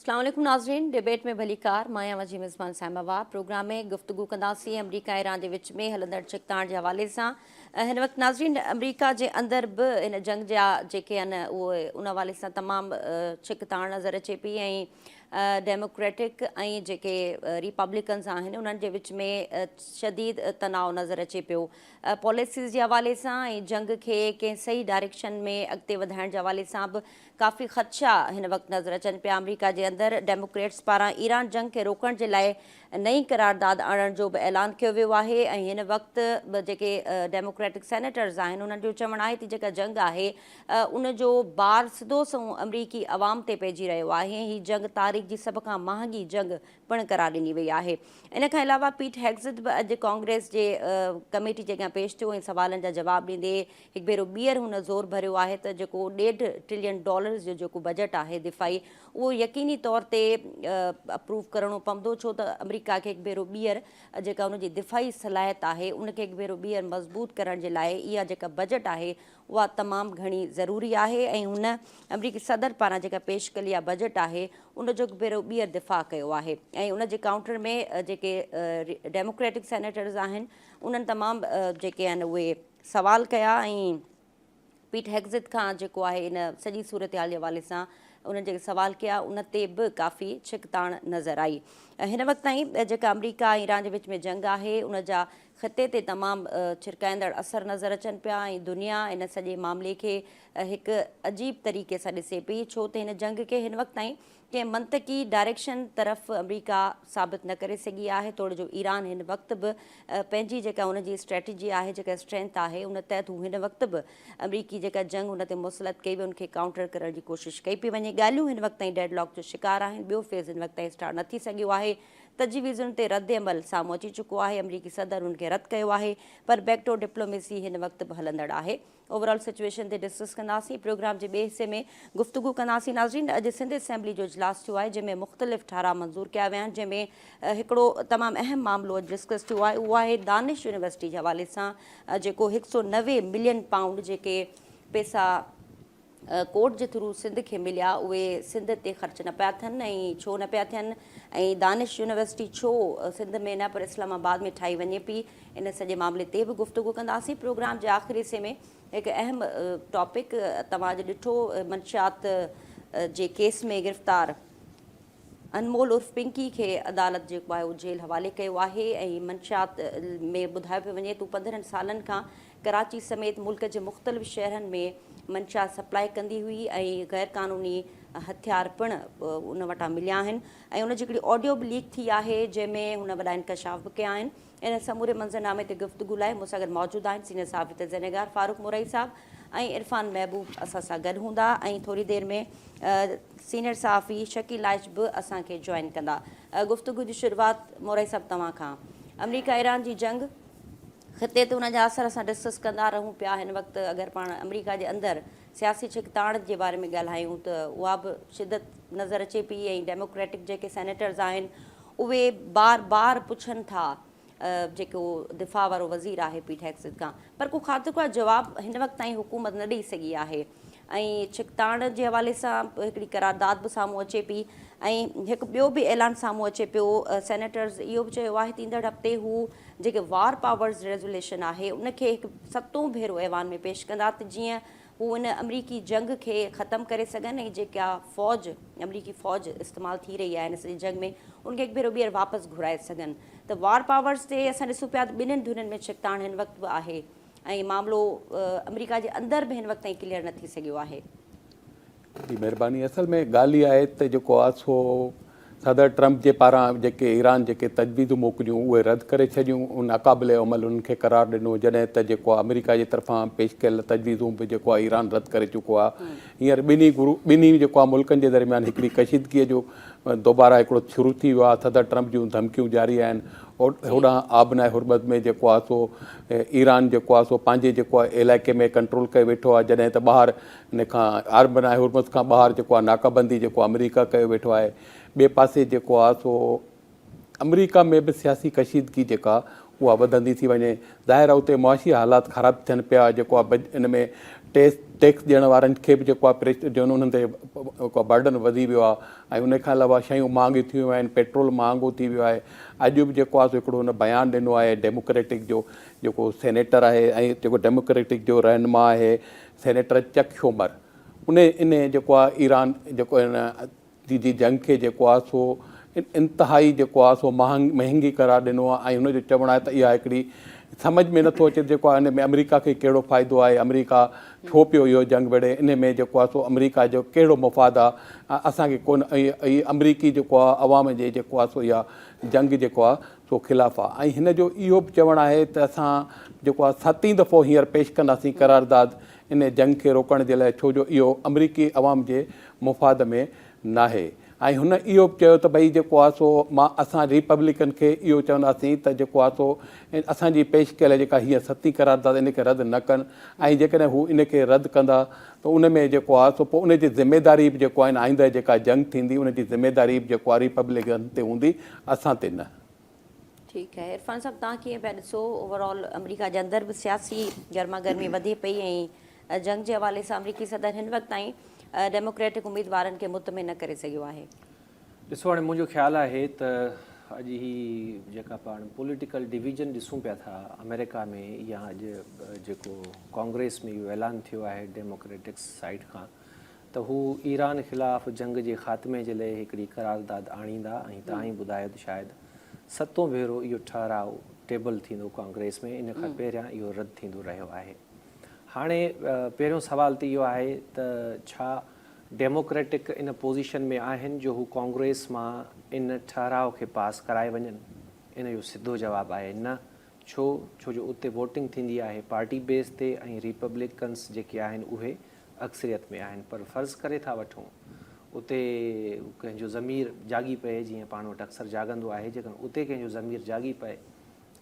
अस्सलाम वालेकुम नाज़रीन, डिबेट में भली कार माया वजी मेज़बान साहिबा प्रोग्राम में गुफ्तगू कंदासीं अमरीका ईरान के विच में हलंदड़ छिकताण के हवाले से। हिन वक्त नाज़रीन अमरीका के अंदर भी इन जंग जा जेके आहिनि उहे उन हवाले से तमाम छिकताण नज़र अचे पई ऐं डेमोक्रेटिक ऐं जेके रिपब्लिकन्स आहिनि उन्हनि जे विच में शदीद तनाव नज़र अचे पियो पॉलिसीज़ के हवाले से ऐं जंग के कंहिं सही डायरेक्शन में अॻिते वधाइण जे हवाले सां बि काफ़ी ख़दशा हिन वक्त नज़र अचनि पिया। अमरीका के अंदर डेमोक्रेट्स पारां ईरान जंग के रोकण के लाइ नई करारदाद आणण जो भी ऐलान किया वियो आहे ऐं हिन वक्त जेके डेमोक्रेटिक सेनेटर्स आहिनि उन्हनि जो चवणु आहे त जेका जंग आहे उन जो बार सिधो संहुं अमरीकी अवाम ते पइजी रहियो आहे। हीअ जंग तारीख़ जी सभ खां महांगी जंग पिणु करार ॾिनी वई आहे। इन खां अलावा पीट हेग्ज़िट बि अॼु कांग्रेस जे कमेटी जे अॻियां पेश थियो ऐं सवालनि जा जवाब ॾींदे हिकु भेरो ॿीहर हुन ज़ोर भरियो आहे त जेको $1.5 ट्रिलियन जो जेको बजट आहे दिफ़ाई उहो यकीनी तौर ते अप्रूव करणो पवंदो छो त अमरीका खे हिकु भेरो ॿीहर जेका उनजी दिफ़ाई सलाहियत आहे उनखे हिकु भेरो ॿीहर मज़बूत करण जे लाइ इहा जेका बजट आहे उहा तमामु घणी ज़रूरी आहे ऐं हुन अमरीकी सदर पारां जेका पेश कयल इहा बजट आहे उनजो हिकु भेरो ॿीहर दिफ़ा कयो आहे ऐं उनजे काउंटर में जेके डेमोक्रेटिक सेनेटर्स आहिनि उन्हनि तमामु जेके आहिनि उहे सवाल कया ऐं पीट हेग्ज़िट खां जेको आहे इन सॼी सूरत हाल जे हवाले सां उन्हनि जेके सवाल कया उन ते बि काफ़ी छिकताण नज़र आई। हिन वक़्त ताईं जेका अमरीका ऐं ईरान जे विच में जंग आहे उन जा ख़िते ते तमामु छिरकाईंदड़ असर नज़र अचनि पिया ऐं दुनिया इन सॼे मामले खे हिकु अजीब तरीक़े सां ॾिसे पई छो त हिन जंग खे हिन वक़्त ताईं कंहिं मंतकी डायरेक्शन तरफ़ अमरीका साबित न करे सघी आहे। तोड़ जो ईरान हिन वक़्त बि पंहिंजी जेका उनजी स्ट्रेटजी आहे जेका स्ट्रेंथ आहे उन तहत हू हिन वक़्त बि अमरीकी जेका जंग उन ते मुसलत कई वई उनखे काउंटर करण जी कोशिशि कई पई वञे। ॻाल्हियूं हिन वक़्त ताईं डेडलॉक जो शिकार आहिनि। ॿियो फेज़ हिन वक़्त ताईं स्टार्ट न थी सघियो आहे। तजवीज़ुनि ते रद्द अमल साम्हूं अची चुको आहे। अमरीकी सदर उनखे रद्द कयो आहे पर बैकडोर डिप्लोमेसी हिन वक़्त बि हलंदड़ आहे। ओवरऑल सिचुएशन ते डिस्कस कंदासीं। प्रोग्राम जे ॿिए हिसे में गुफ्तगू कंदासीं। नाज़रीन अॼु सिंध असेंबली जो इजलास थियो आहे जंहिंमें मुख़्तलिफ़ ठाराह मंज़ूर कया विया आहिनि जंहिंमें हिकिड़ो तमामु अहम मामिलो अॼु डिस्कस थियो आहे उहो आहे दानिश यूनिवर्सिटी जे हवाले सां जेको 190 मिलियन पाउंड जेके पैसा कोर्ट जे थ्रू सिंध खे मिलिया उहे सिंध ते ख़र्च न पिया थियनि ऐं छो न पिया थियनि ऐं दानिश यूनिवर्सिटी छो सिंध में न पर इस्लामाबाद में ठाही वञे पई इन सॼे मामले ते बि गुफ़्तगू कंदासीं। प्रोग्राम जे आख़िरी हिसे में हिकु अहम टॉपिक तव्हां अॼु ॾिठो मंशियात जे केस में गिरफ़्तार अनमोल उर्फ पिंकी खे अदालत जेको आहे उहो जेल हवाले कयो आहे ऐं मंशियात में ॿुधायो पियो वञे तूं 15 सालनि खां कराची समेत मुल्क जे मुख़्तलिफ़ शहरनि में मंशियात सप्लाई कंदी हुई ऐं गैर क़ानूनी हथियार पिणु उन वटां मिलिया आहिनि ऐं उनजी हिकिड़ी ऑडियो बि लीक थी आहे जंहिंमें हुन वॾा इंकशाफ बि कया आहिनि। इन समूरे मंज़रनामे ते गुफ़्तगू लाइ मूंसां गॾु मौजूदु आहिनि सीनियर साफ़ी ज़ेनेगार फारूक मुरई साहब ऐं इरफान महबूब असां सां गॾु हूंदा ऐं थोरी देरि में सीनियर सहाफ़ी शकील आइश बि असांखे जॉइन कंदा। गुफ़्तगू जी शुरूआति मुरई साहब तव्हां खां। अमरीका ईरान जी जंग ख़िते ते उनजा असर असां डिस्कस कंदा रहूं पिया। हिन वक़्तु अगरि पाण अमरीका जे अंदरि सियासी छिकताण जे बारे में ॻाल्हायूं त उहा बि शिदत नज़र अचे पई ऐं डेमोक्रेटिक जेके सेनेटर्स आहिनि उहे बार बार पुछनि था जेको दिफ़ा वारो वज़ीर आहे पीट हेग्ज़िट खां पर को ख़ातिर ख़्वाह जवाबु हिन वक़्त ताईं हुकूमत न ॾेई सघी आहे ऐं छिकताण जे हवाले सां हिकिड़ी करारदाद बि साम्हूं अचे पई ऐं हिकु ॿियो बि ऐलान साम्हूं अचे पियो। सेनेटर्स इहो बि चयो आहे त ईंदड़ हफ़्ते हू जेके वार पावर्स रेज़ोल्यूशन आहे उनखे हिकु 7हों भेरो ऐवान में पेश कंदा त जीअं हू इन अमरीकी जंग खे ख़तमु करे सघनि ऐं जेका फ़ौज अमरीकी फ़ौज इस्तेमालु थी रही आहे हिन सॼे जंग में उनखे हिकु भेरो ॿीहर वापसि घुराए सघनि। त वार पावर्स ते असां ॾिसूं पिया त ॿिन्हिनि धुनियुनि में छिकताण हिन वक़्तु बि आहे ऐं मामिलो अमरीका जे अंदरि बि हिन वक़्त ताईं क्लियर न थी सघियो आहे। जी महिरबानी। असल में ॻाल्हि इहा आहे त जेको आहे सो सदर ट्रम्प जे पारां जेके ईरान जेके तजवीज़ूं मोकिलियूं उहे रद्द करे छॾियूं उन नाक़ाबिले अमल उन्हनि खे करार ॾिनो जॾहिं त जेको आहे अमेरिका जे तरफ़ां पेश कयल तजवीज़ूं बि जेको आहे ईरान रद्द करे चुको आहे। हींअर ॿिन्ही जेको आहे मुल्कनि जे दरमियान हिकिड़ी कशीदगीअ जो दोबारा हिकिड़ो शुरू थी वियो आहे। सदर ट्रम्प जूं धमकियूं जारी आहिनि होॾां आबनाए हुरमत में जेको आहे सो ईरान जेको आहे सो पंहिंजे जेको आहे इलाइक़े में कंट्रोल करे वेठो आहे जॾहिं त ॿाहिरि हिन खां आबनाए हुरमत खां ॿाहिरि जेको आहे नाकाबंदी जेको अमरीका कयो वेठो आहे। ॿिए पासे जेको आहे सो अमरीका में बि सियासी कशीदगी जेका उहा वधंदी थी वञे। ज़ाहिर आहे उते मुआशी हालात ख़राब थियनि पिया जेको आहे इन में टैक्स ॾियण वारनि खे बि जेको आहे प्रेशर जो उन्हनि ते बर्डन वधी वियो आहे ऐं उन खां अलावा शयूं महांगियूं थी वियूं आहिनि, पेट्रोल महांगो थी वियो आहे। अॼु बि जेको आहे हिकिड़ो हुन बयानु ॾिनो आहे डेमोक्रेटिक जो जेको सेनेटर आहे ऐं जेको डेमोक्रेटिक जो रहनुमा आहे सेनेटर चक शूमर, इन जेको आहे ईरान जेको इन जी जंग खे जेको आहे सो इंतिहाई जेको आहे सो महांगी करार ॾिनो आहे। ऐं हुनजो चवणु आहे त इहा हिकिड़ी सम्झ में नथो अचे जेको आहे इन में अमेरिका खे कहिड़ो फ़ाइदो आहे, अमेरिका छो पियो इहो जंग विड़े, इन में जेको आहे सो अमेरिका जो कहिड़ो मुफ़ाद आहे असांखे कोन। ऐं अमरीकी जेको आहे अवाम जे जेको आहे सो इहा जंग जेको आहे सो ख़िलाफ़ु आहे। ऐं हिन जो इहो बि चवणु आहे त असां जेको आहे 7 दफ़ो हींअर पेश कंदासीं करारदाद इन जंग खे रोकण जे लाइ, छो जो इहो अमरीकी अवाम जे मुफ़ाद में नाहे। ऐं हुन इहो बि चयो त भई जेको आहे सो असां रिपब्लिकन खे इहो चवंदासीं त जेको आहे सो असांजी पेश कयल जेका हीअ 7 करारदाद इन खे रद्द न कनि, ऐं जेकॾहिं हू इन खे रद्द कंदा त उन में जेको आहे सो पोइ उनजी ज़िमेदारी बि जेको आहे आईंदह जेका जंग थींदी उनजी ज़िमेदारी बि जेको आहे रिपब्लिकन ते हूंदी, असां ते न। ठीकु आहे इरफान साहब, तव्हां कीअं पिया ॾिसो ओवरऑल अमेरिका जे अंदरि बि सियासी गर्मा गर्मी वधी पई ऐं जंग जे हवाले सां अमरीकी सदर हिन वक़्तु ताईं डेमोक्रेटिक उम्मीदवारनि खे मुतमिन न करे सघियो आहे? ॾिसो, हाणे मुंहिंजो ख़्यालु आहे त अॼु ही जेका पाण पॉलिटिकल डिवीजन ॾिसूं पिया था अमेरिका में, या अॼु जेको कांग्रेस में इहो ऐलान थियो आहे डेमोक्रेटिक साइड खां त हू ईरान ख़िलाफ़ु जंग जे ख़ात्मे जे लाइ हिकिड़ी करारदाद आणींदा। ऐं तव्हां ई ॿुधायो त शायदि 7 भेरो इहो ठहराउ टेबल थींदो कांग्रेस में, इन खां पहिरियां इहो रद्द थींदो रहियो आहे। हाणे पहिरियों सुवाल त इहो आहे त छा डेमोक्रेटिक इन पोज़ीशन में आहिनि जो हू कांग्रेस मां इन ठहराउ खे पास कराए वञनि? इन जो सिधो जवाबु आहे न। छो जो उते वोटिंग थींदी आहे पार्टी बेस ते ऐं रिपब्लिकन्स जेके आहिनि उहे अक्सरियत में आहिनि। पर फ़र्ज़ु करे था वठूं उते कंहिंजो ज़मीर जागी पए, जीअं पाण वटि अक्सर जागंदो आहे, जेकॾहिं उते कंहिंजो ज़मीर जागी पए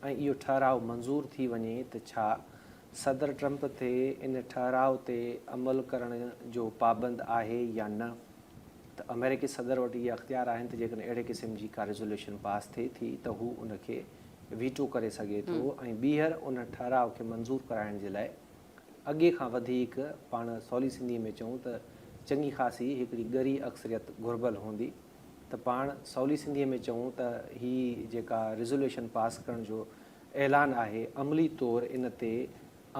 ऐं इहो ठहराउ मंज़ूर थी वञे त छा सदर ट्रंप ते इन ठहराउ ते अमल करण जो पाबंद आहे या न? त अमेरिकी सदर वटि इहे अख़्तियार आहिनि त जेकॾहिं अहिड़े क़िस्म जी का रेज़ोल्यूशन पास थिए थी त हू उनखे वीटो करे सघे थो ऐं ॿीहर उन ठहराउ खे मंज़ूर कराइण जे लाइ अॻे खां वधीक पाण सवली सिंधी में चऊं त चङी ख़ासी हिकिड़ी ॻरी अक्सरियत घुर्बल हूंदी। त पाण सवली सिंधीअ में चऊं त ही जेका रेज़ोल्यूशन पास करण जो ऐलान आहे अमली तौरु इन ते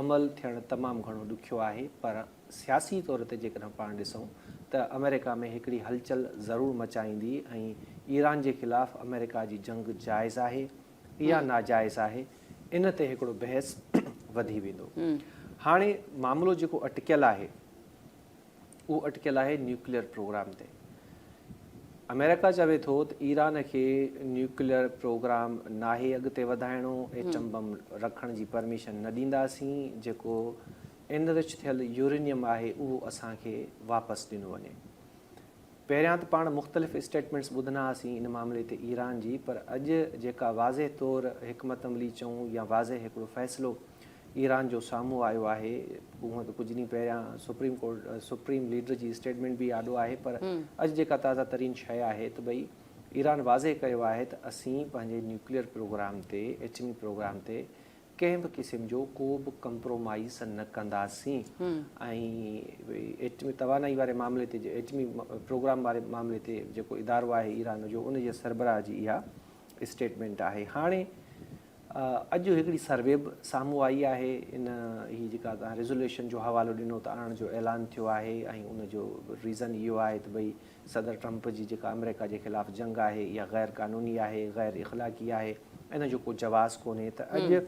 अमल थियणु तमामु घणो ॾुखियो आहे। पर सियासी तौर ते जेकॾहिं पाण ॾिसूं त अमेरिका में हिकिड़ी हलचल ज़रूरु मचाईंदी ऐं ईरान जे ख़िलाफ़ु अमेरिका जी जंग जाइज़ आहे या नाजाइज़ आहे, इन ते हिकिड़ो बहस वधी वेंदो। हाणे मामिलो जेको अटकियल आहे उहो अटकियल आहे न्यूक्लियर प्रोग्राम ते। अमेरिका चवे थो त ईरान खे न्यूक्लियर प्रोग्राम नाहे अॻिते वधाइणो, एटम बम रखण जी परमिशन न ॾींदासीं, जेको एनरिच थियल यूरेनियम आहे उहो असांखे वापसि ॾिनो वञे। पहिरियां त पाण मुख़्तलिफ़ स्टेटमेंट्स ॿुधंदा हुआसीं इन मामले ते ईरान जी, पर अॼु जेका वाज़े तौरु हिकमत अमली चऊं या वाज़े हिकिड़ो फ़ैसिलो ईरान जो साम्हूं आयो आहे, हूअं त कुझु ॾींहं पहिरियां सुप्रीम लीडर जी स्टेटमेंट बि आॾो आहे, पर अॼु जेका ताज़ा तरीन शइ आहे त भई ईरान वाज़े कयो आहे त असीं पंहिंजे न्यूक्लियर प्रोग्राम ते, एटमी प्रोग्राम ते कंहिं बि क़िस्म जो को बि कंप्रोमाइज़ न कंदासीं। ऐं एटमी तवानाई वारे मामले ते, एटमी प्रोग्राम वारे मामले ते जेको इदारो आहे ईरान जो, उनजे सरबराह जी इहा स्टेटमेंट आहे। हाणे अॼु हिकिड़ी सर्वे बि साम्हूं आई आहे। इन ही जेका तव्हां रेज़ोल्यूशन जो हवालो ॾिनो त आणण जो ऐलान थियो आहे ऐं उनजो रीज़न इहो आहे त भई सदर ट्रंप जी जेका अमेरिका जे ख़िलाफ़ु जंग आहे इहा गैर क़ानूनी आहे, गैर इख़लाक़ी आहे, इन जो को जवाज़ कोन्हे। त अॼु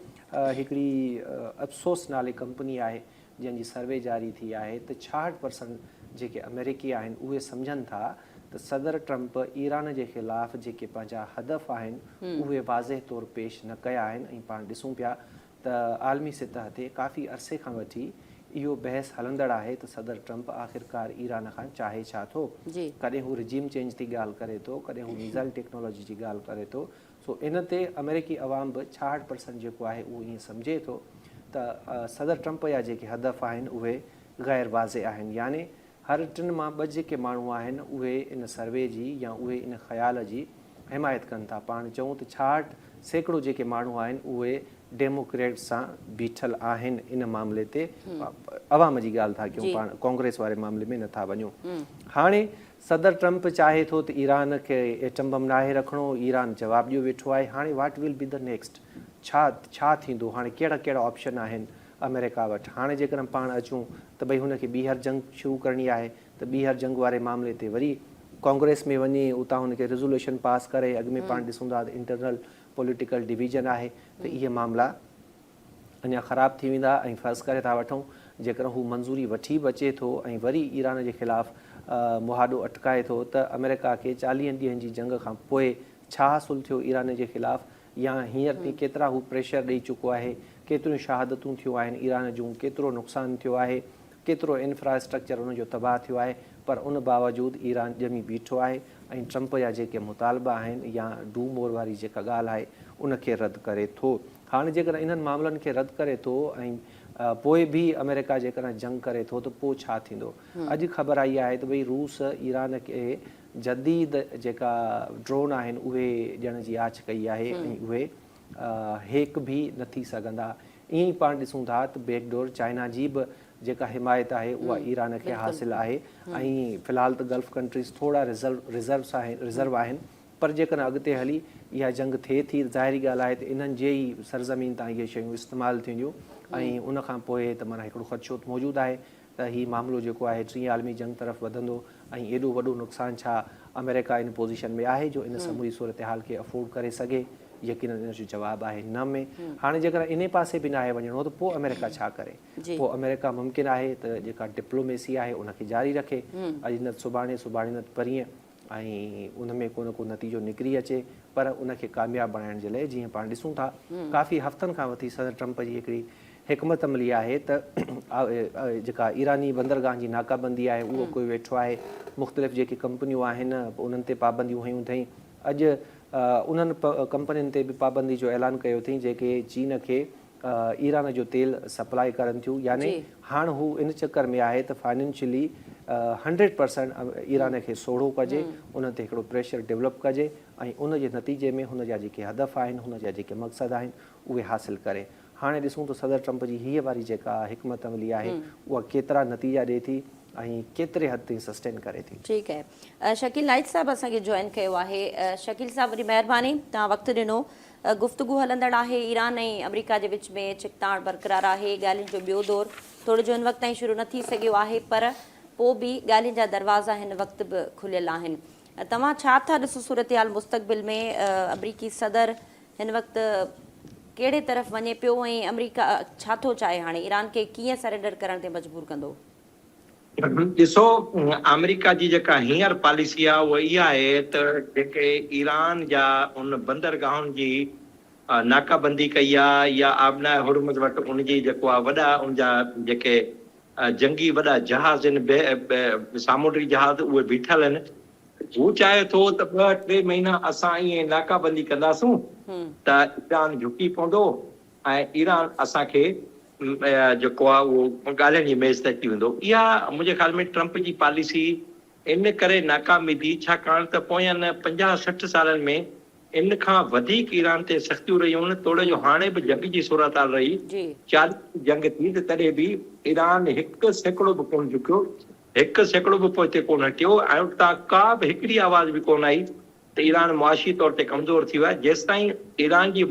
हिकिड़ी अफ़सोस नाले कंपनी आहे जंहिंजी सर्वे जारी थी आहे त 66% जेके अमेरिकी आहिनि उहे सम्झनि था त सदर ट्रंप ईरान जे ख़िलाफ़ु जेके पंहिंजा हदफ़ आहिनि उहे वाज़े तौरु पेश न कया आहिनि। ऐं पाण ॾिसूं पिया त आलमी सतह ते काफ़ी अरसे खां वठी इहो बहस हलंदड़ आहे त सदर ट्रंप आख़िरकार ईरान खां चाहे छा थो। कॾहिं हू रिजीम चेंज जी ॻाल्हि करे थो, कॾहिं हू मिज़ाइल टेक्नोलॉजी जी ॻाल्हि करे थो। सो इन ते अमेरिकी अवाम बि 66% जेको आहे उहो ईअं सम्झे थो त सदर ट्रंप जा जेके हदफ़ आहिनि उहे गैर वाज़े आहिनि। यानी हर 3 मां 2 जेके माण्हू आहिनि उहे इन सर्वे जी या उहे इन ख़्याल जी हिमायत कनि था। पाण चऊं त सैकड़ो जेके माण्हू आहिनि उहे डेमोक्रेट सां बीठल आहिनि इन मामले ते अवाम जी ॻाल्हि था कयूं पाण कांग्रेस वारे मामले में नथा वञूं हाणे सदर ट्रम्प चाहे थो त ईरान खे एटम बम नाहे रखिणो ईरान जवाबु ॾियो वेठो आहे हाणे what will be the next छा थींदो हाणे कहिड़ा कहिड़ा ऑप्शन आहिनि अमेरिका वटि हाणे जेकॾहिं पाण अचूं त भई हुनखे ॿीहर जंग शुरू करणी आहे त ॿीहर जंग वारे मामले ते वरी कांग्रेस में वञी उतां हुनखे रेज़ोल्यूशन पास करे अॻु में पाण ॾिसूं था त इंटरनल पॉलिटिकल डिवीजन आहे त इहे मामला अञा ख़राबु थी वेंदा ऐं फ़र्ज़ु करे था वठूं जेकर हू मंज़ूरी वठी बि अचे थो ऐं वरी ईरान जे ख़िलाफ़ु मुहाॾो अटकाए थो त अमेरिका खे 40 ॾींहंनि जी जंग खां पोइ छा हासिलु थियो ईरान जे ख़िलाफ़ु या हींअर ताईं केतिरा हू प्रेशर ॾेई चुको आहे केतिरियूं शहादतूं थियूं आहिनि ईरान जूं केतिरो नुक़सानु थियो आहे केतिरो इंफ्रास्ट्रक्चर उनजो तबाह थियो आहे पर उन बावजूदि ईरान ॼमी बीठो आहे ऐं ट्रम्प जा जेके मुतालबा आहिनि या डू मोर वारी जेका ॻाल्हि आहे उनखे रद्द करे थो हाणे जेकर इन्हनि मामलनि खे रद्द करे थो ऐं पोइ बि अमेरिका जेकर जंग करे थो त पोइ छा थींदो अॼु ख़बर आई आहे त भई रूस ईरान खे जदीद जेका ड्रोन आहिनि उहे ॾियण जी आछ कई आहे ऐं उहे हेक बि न थी सघंदा ईअं ई पाण ॾिसूं था त बैकडोर चाइना जी बि जेका हिमायत आहे उहा ईरान खे हासिलु आहे ऐं फ़िलहालु त गल्फ कंट्रीज़ थोरा रिज़र्व आहिनि पर जेकॾहिं अॻिते हली इहा जंग थिए थी ज़ाहिरी ॻाल्हि आहे त इन्हनि जे ई सरज़मीन तां इहे शयूं इस्तेमालु थींदियूं ऐं उनखां पोइ त माना हिकिड़ो ख़दशो मौजूदु आहे त हीउ मामिलो जेको आहे 3हीं आलमी जंग तरफ़ वधंदो ऐं एॾो वॾो नुक़सानु छा अमेरिका इन पोज़ीशन में आहे जो इन समूरी सूरत हाल खे अफोर्ड करे सघे यकीनन इन जो जवाबु आहे न में हाणे जेकर इन पासे बि न आहे वञिणो त पोइ अमेरिका छा करे पोइ अमेरिका मुमकिन आहे त जेका डिप्लोमेसी आहे उनखे जारी रखे अॼु न सुभाणे न परीहं ऐं उन में को न को नतीजो निकिरी अचे पर उनखे कामयाबु बणाइण जे लाइ जीअं पाण ॾिसूं था काफ़ी हफ़्तनि खां वठी सदर ट्रम्प जी हिकिड़ी हिकमत अमली आहे त जेका ईरानी बंदरगाह जी नाकाबंदी आहे उहो कोई वेठो आहे मुख़्तलिफ़ जेके कंपनियूं आहिनि उन्हनि ते पाबंदियूं हयूं अथई अॼु उन्हनि कंपनियुनि ते बि पाबंदी जो ऐलान कयो अथई जेके चीन खे ईरान जो तेल सप्लाई करनि थियूं यानी हाणे हू इन चकर में आहे त फाइनेंशियली 100% ईरान खे सोढ़ो कजे उन ते हिकिड़ो प्रेशर डेवलप कजे ऐं उन जे नतीजे में हुन जा जेके हदफ़ आहिनि हुन जा जेके मक़सद आहिनि उहे हासिलु करे हाणे ॾिसूं त सदर ट्रम्प जी हीअ वारी जेका हिकमत अमली आहे उहा केतिरा नतीजा ॾिए थी ऐं केतिरे हद ताईं सस्टेन करे थी ठीकु आहे शकील नाइक साहब असांखे जॉइन कयो आहे शकील साहब वरी महिरबानी तव्हां वक़्तु ॾिनो गुफ़्तगू हलंदड़ आहे ईरान ऐं अमेरिका जे विच में चिकताण बरक़रार आहे ॻाल्हियुनि जो ॿियो दौर थोरो जो हिन वक़्त ताईं शुरू न थी सघियो आहे पर पोइ बि ॻाल्हियुनि जा दरवाज़ा हिन वक़्तु बि खुलियल आहिनि तव्हां छा था ॾिसो सूरत हाल मुस्तक़बिल में अमरीकी सदर हिन वक़्तु कहिड़े तरफ़ वञे पियो ऐं अमरीका छा थो चाहे हाणे ईरान खे कीअं सरेंडर करण ते मजबूर कंदो ॾिसो अमेरिका जी जेका हींअर पॉलिसी आहे उहा इहा आहे त जेके ईरान जा उन बंदरगाहुनि जी नाकाबंदी कई आहे या आबनाए हुरमुज़ वटि उनजी जेको आहे वॾा उनजा जेके जंगी वॾा जहाज़ आहिनि सामुंडी जहाज़ उहे बीठल आहिनि हू चाहे थो त 2-3 महीना असां ईअं नाकाबंदी कंदासूं त ईरान झुकी पवंदो ऐं ईरान असांखे जेको आहे उहो ॻाल्हियुनि जी मेज़ ते अची वेंदो इहा मुंहिंजे ख़्याल में ट्रम्प जी पॉलिसी इन करे नाकामी थी छाकाणि त पोयनि 50-60 सालनि में इन खां वधीक ईरान ते सख़्तियूं रहियूं आहिनि तोड़े जो हाणे बि जंग जी सूरत हाल रही 40 जंग थी त तॾहिं बि ईरान 1 सैकड़ो बि कोन झुकियो 1 सैकड़ो बि पोइ हिते कोन हटियो ऐं उतां का बि हिकिड़ी आवाज़ बि कोन आई त ईरान मुआशी तौर ते कमज़ोर थी वियो आहे जेसिताईं ईरान जी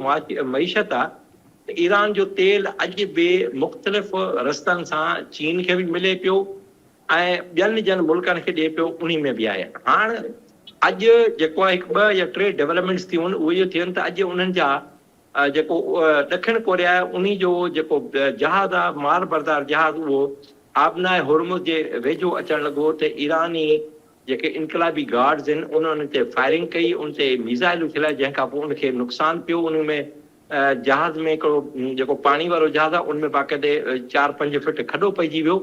मईशत आहे त ईरान जो तेल अॼु बि मुख़्तलिफ़ रस्तनि सां चीन खे बि मिले पियो ऐं ॿियनि जन मुल्कनि खे ॾिए पियो उन में बि आहे हाणे अॼु जेको आहे 2 या 3 डेवलपमेंट्स थियूं आहिनि उहे इहो थियनि त अॼु उन्हनि जा जेको ॾखिण कोरिया आहे उन जो जेको जहाज़ आहे माल बरदार जहाज़ उहो आबनाए हुरमुज़ जे वेझो अचणु लॻो त ईरानी जेके इनकलाबी गार्ड्स आहिनि उन्हनि ते फायरिंग कई उन ते मिसाइलूं खिलाए जंहिंखां पोइ उनखे नुक़सानु पियो उन में जहाज़ में हिकिड़ो जेको पाणी वारो जहाज़ आहे उनमें बाक़ाइदे 4-5 फीट खॾो पइजी वियो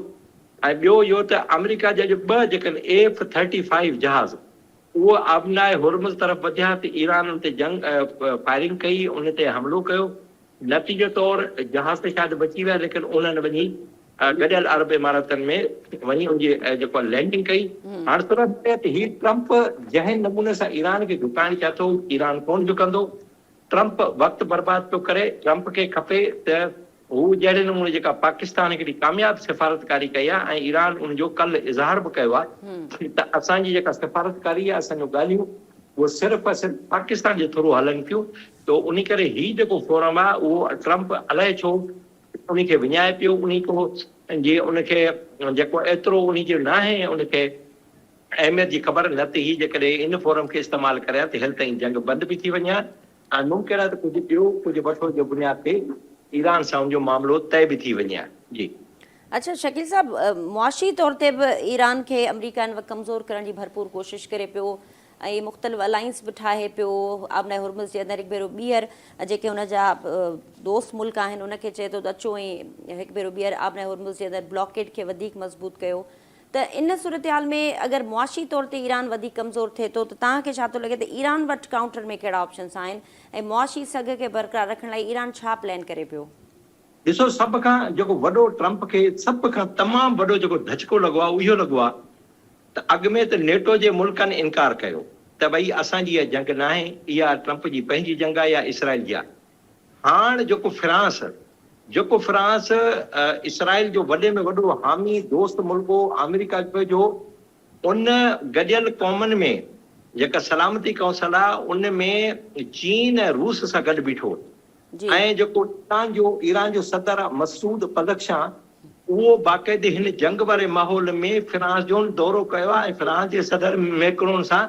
ऐं ॿियो इहो त अमेरिका जा जो 2 जेके F-35 जहाज़ उहो आबनाए हुरमुज़ तरफ़ वधिया त ईरान उन ते जंग फायरिंग कई उन ते हमिलो कयो नतीजे तौरु जहाज़ ते शायदि बची विया लेकिन उन्हनि वञी गॾियल अरब इमारतनि में वञी उनजी जेको लैंडिंग कई हाणे सूरत हीउ ट्रम्प जंहिं नमूने सां ईरान खे झुकाइण चाहे थो ईरान कोन झुकंदो ट्रंप वक़्तु बर्बाद पियो करे। ट्रंप खे खपे त हू जहिड़े नमूने जेका पाकिस्तान हिकिड़ी कामयाब सिफ़ारतकारी कई आहे ऐं ईरान उनजो कल्ह इज़हार बि कयो आहे त असांजी जेका सिफ़ारतकारी आहे, असांजो ॻाल्हियूं उहो सिर्फ़ु पाकिस्तान जे थ्रू हलनि पियूं। त उन करे ही जेको फोरम आहे उहो ट्रंप अलाए छो उनखे विञाए पियो, उन को जे उनखे जेको एतिरो उनजो न आहे उनखे अहमियत जी ख़बर न त ही जेकॾहिं इन फोरम खे इस्तेमालु करे त हेल ताईं जंग बंदि बि थी वञे ऐं मुमकिन आहे त कुझु ॿियो कुझु वठो जो बुनियाद ते ईरान सां उनजो मामिलो तय बि थी वञे। जी अच्छा शकील साहब, मुआशी तौर ते बि ईरान खे अमरीका इन वक़्तु कमज़ोर करण जी भरपूर कोशिशि करे पियो ऐं मुख़्तलिफ़ अलाइंस बि ठाहे पियो। आबने हुरमुज़ जे अंदरि हिकु भेरो ॿीहर जेके हुनजा दोस्त मुल्क आहिनि उनखे चए थो त अचो ऐं हिकु भेरो ॿीहर आबने हुरमुज़ जे अंदरि ब्लॉकेड खे वधीक मज़बूत कयो। त इन सूरत हाल में अगरि मुआशी तौर ते ईरान वधीक कमज़ोर थिए थो त तव्हांखे छा थो लॻे त ईरान वटि काउंटर में कहिड़ा ऑप्शन्स आहिनि ऐं मुआशी सघ खे बरक़रार रखण लाइ ईरान छा प्लान करे पियो? ॾिसो, सभ खां जेको वॾो ट्रंप खे सभ खां तमामु वॾो जेको धचको लॻो आहे उहो लॻो आहे त अॻु में त नेटो जे मुल्कनि इनकार कयो त भई असांजी इहा जंग न आहे, इहा ट्रंप जी पंहिंजी जंग आहे या इसराइल जी आहे। हाणे जेको फ्रांस इसराइल जो वॾे में वॾो हामी दोस्त मुल्क हो, अमेरिका जो, उन गॾियल क़ौमनि में जेका सलामती कौंसल आहे उन में चीन ऐं रूस सां गॾु बीठो ऐं जेको ईरान जो सदर आहे मसूद पज़क्शां, उहो बाक़ाइदे हिन जंग वारे माहौल में फ्रांस जो दौरो कयो आहे ऐं फ्रांस जे सदर मैक्रोन सां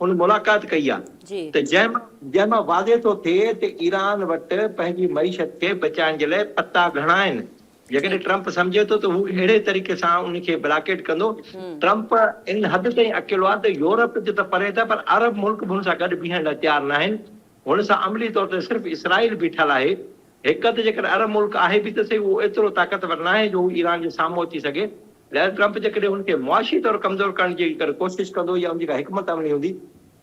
हुन मुलाक़ात कई आहे त जंहिंमां वाज़े थो थिए त ईरान वटि पंहिंजी मईशत खे बचाइण जे लाइ पता घणा आहिनि। जेकॾहिं ट्रंप सम्झे थो त हू अहिड़े तरीक़े सां उनखे ब्लॉकेट कंदो। ट्रंप इन हद ताईं अकेलो आहे त यूरोप जो त परे था, पर अरब मुल्क बि हुन सां गॾु बीहण लाइ तयारु न आहिनि। हुन सां अमली तौर ते सिर्फ़ु इसराइल बीठल आहे। हिकु त जेकॾहिं अरब मुल्क आहे बि त सही, उहो एतिरो ताक़तवर न आहे जो हू ईरान जे साम्हूं अची सघे। लिहाज़ा ट्रंप जेकॾहिं हुनखे मुआशी तौर कमज़ोर करण जी कोशिशि कंदो या उनजी का हिकमत अमली हूंदी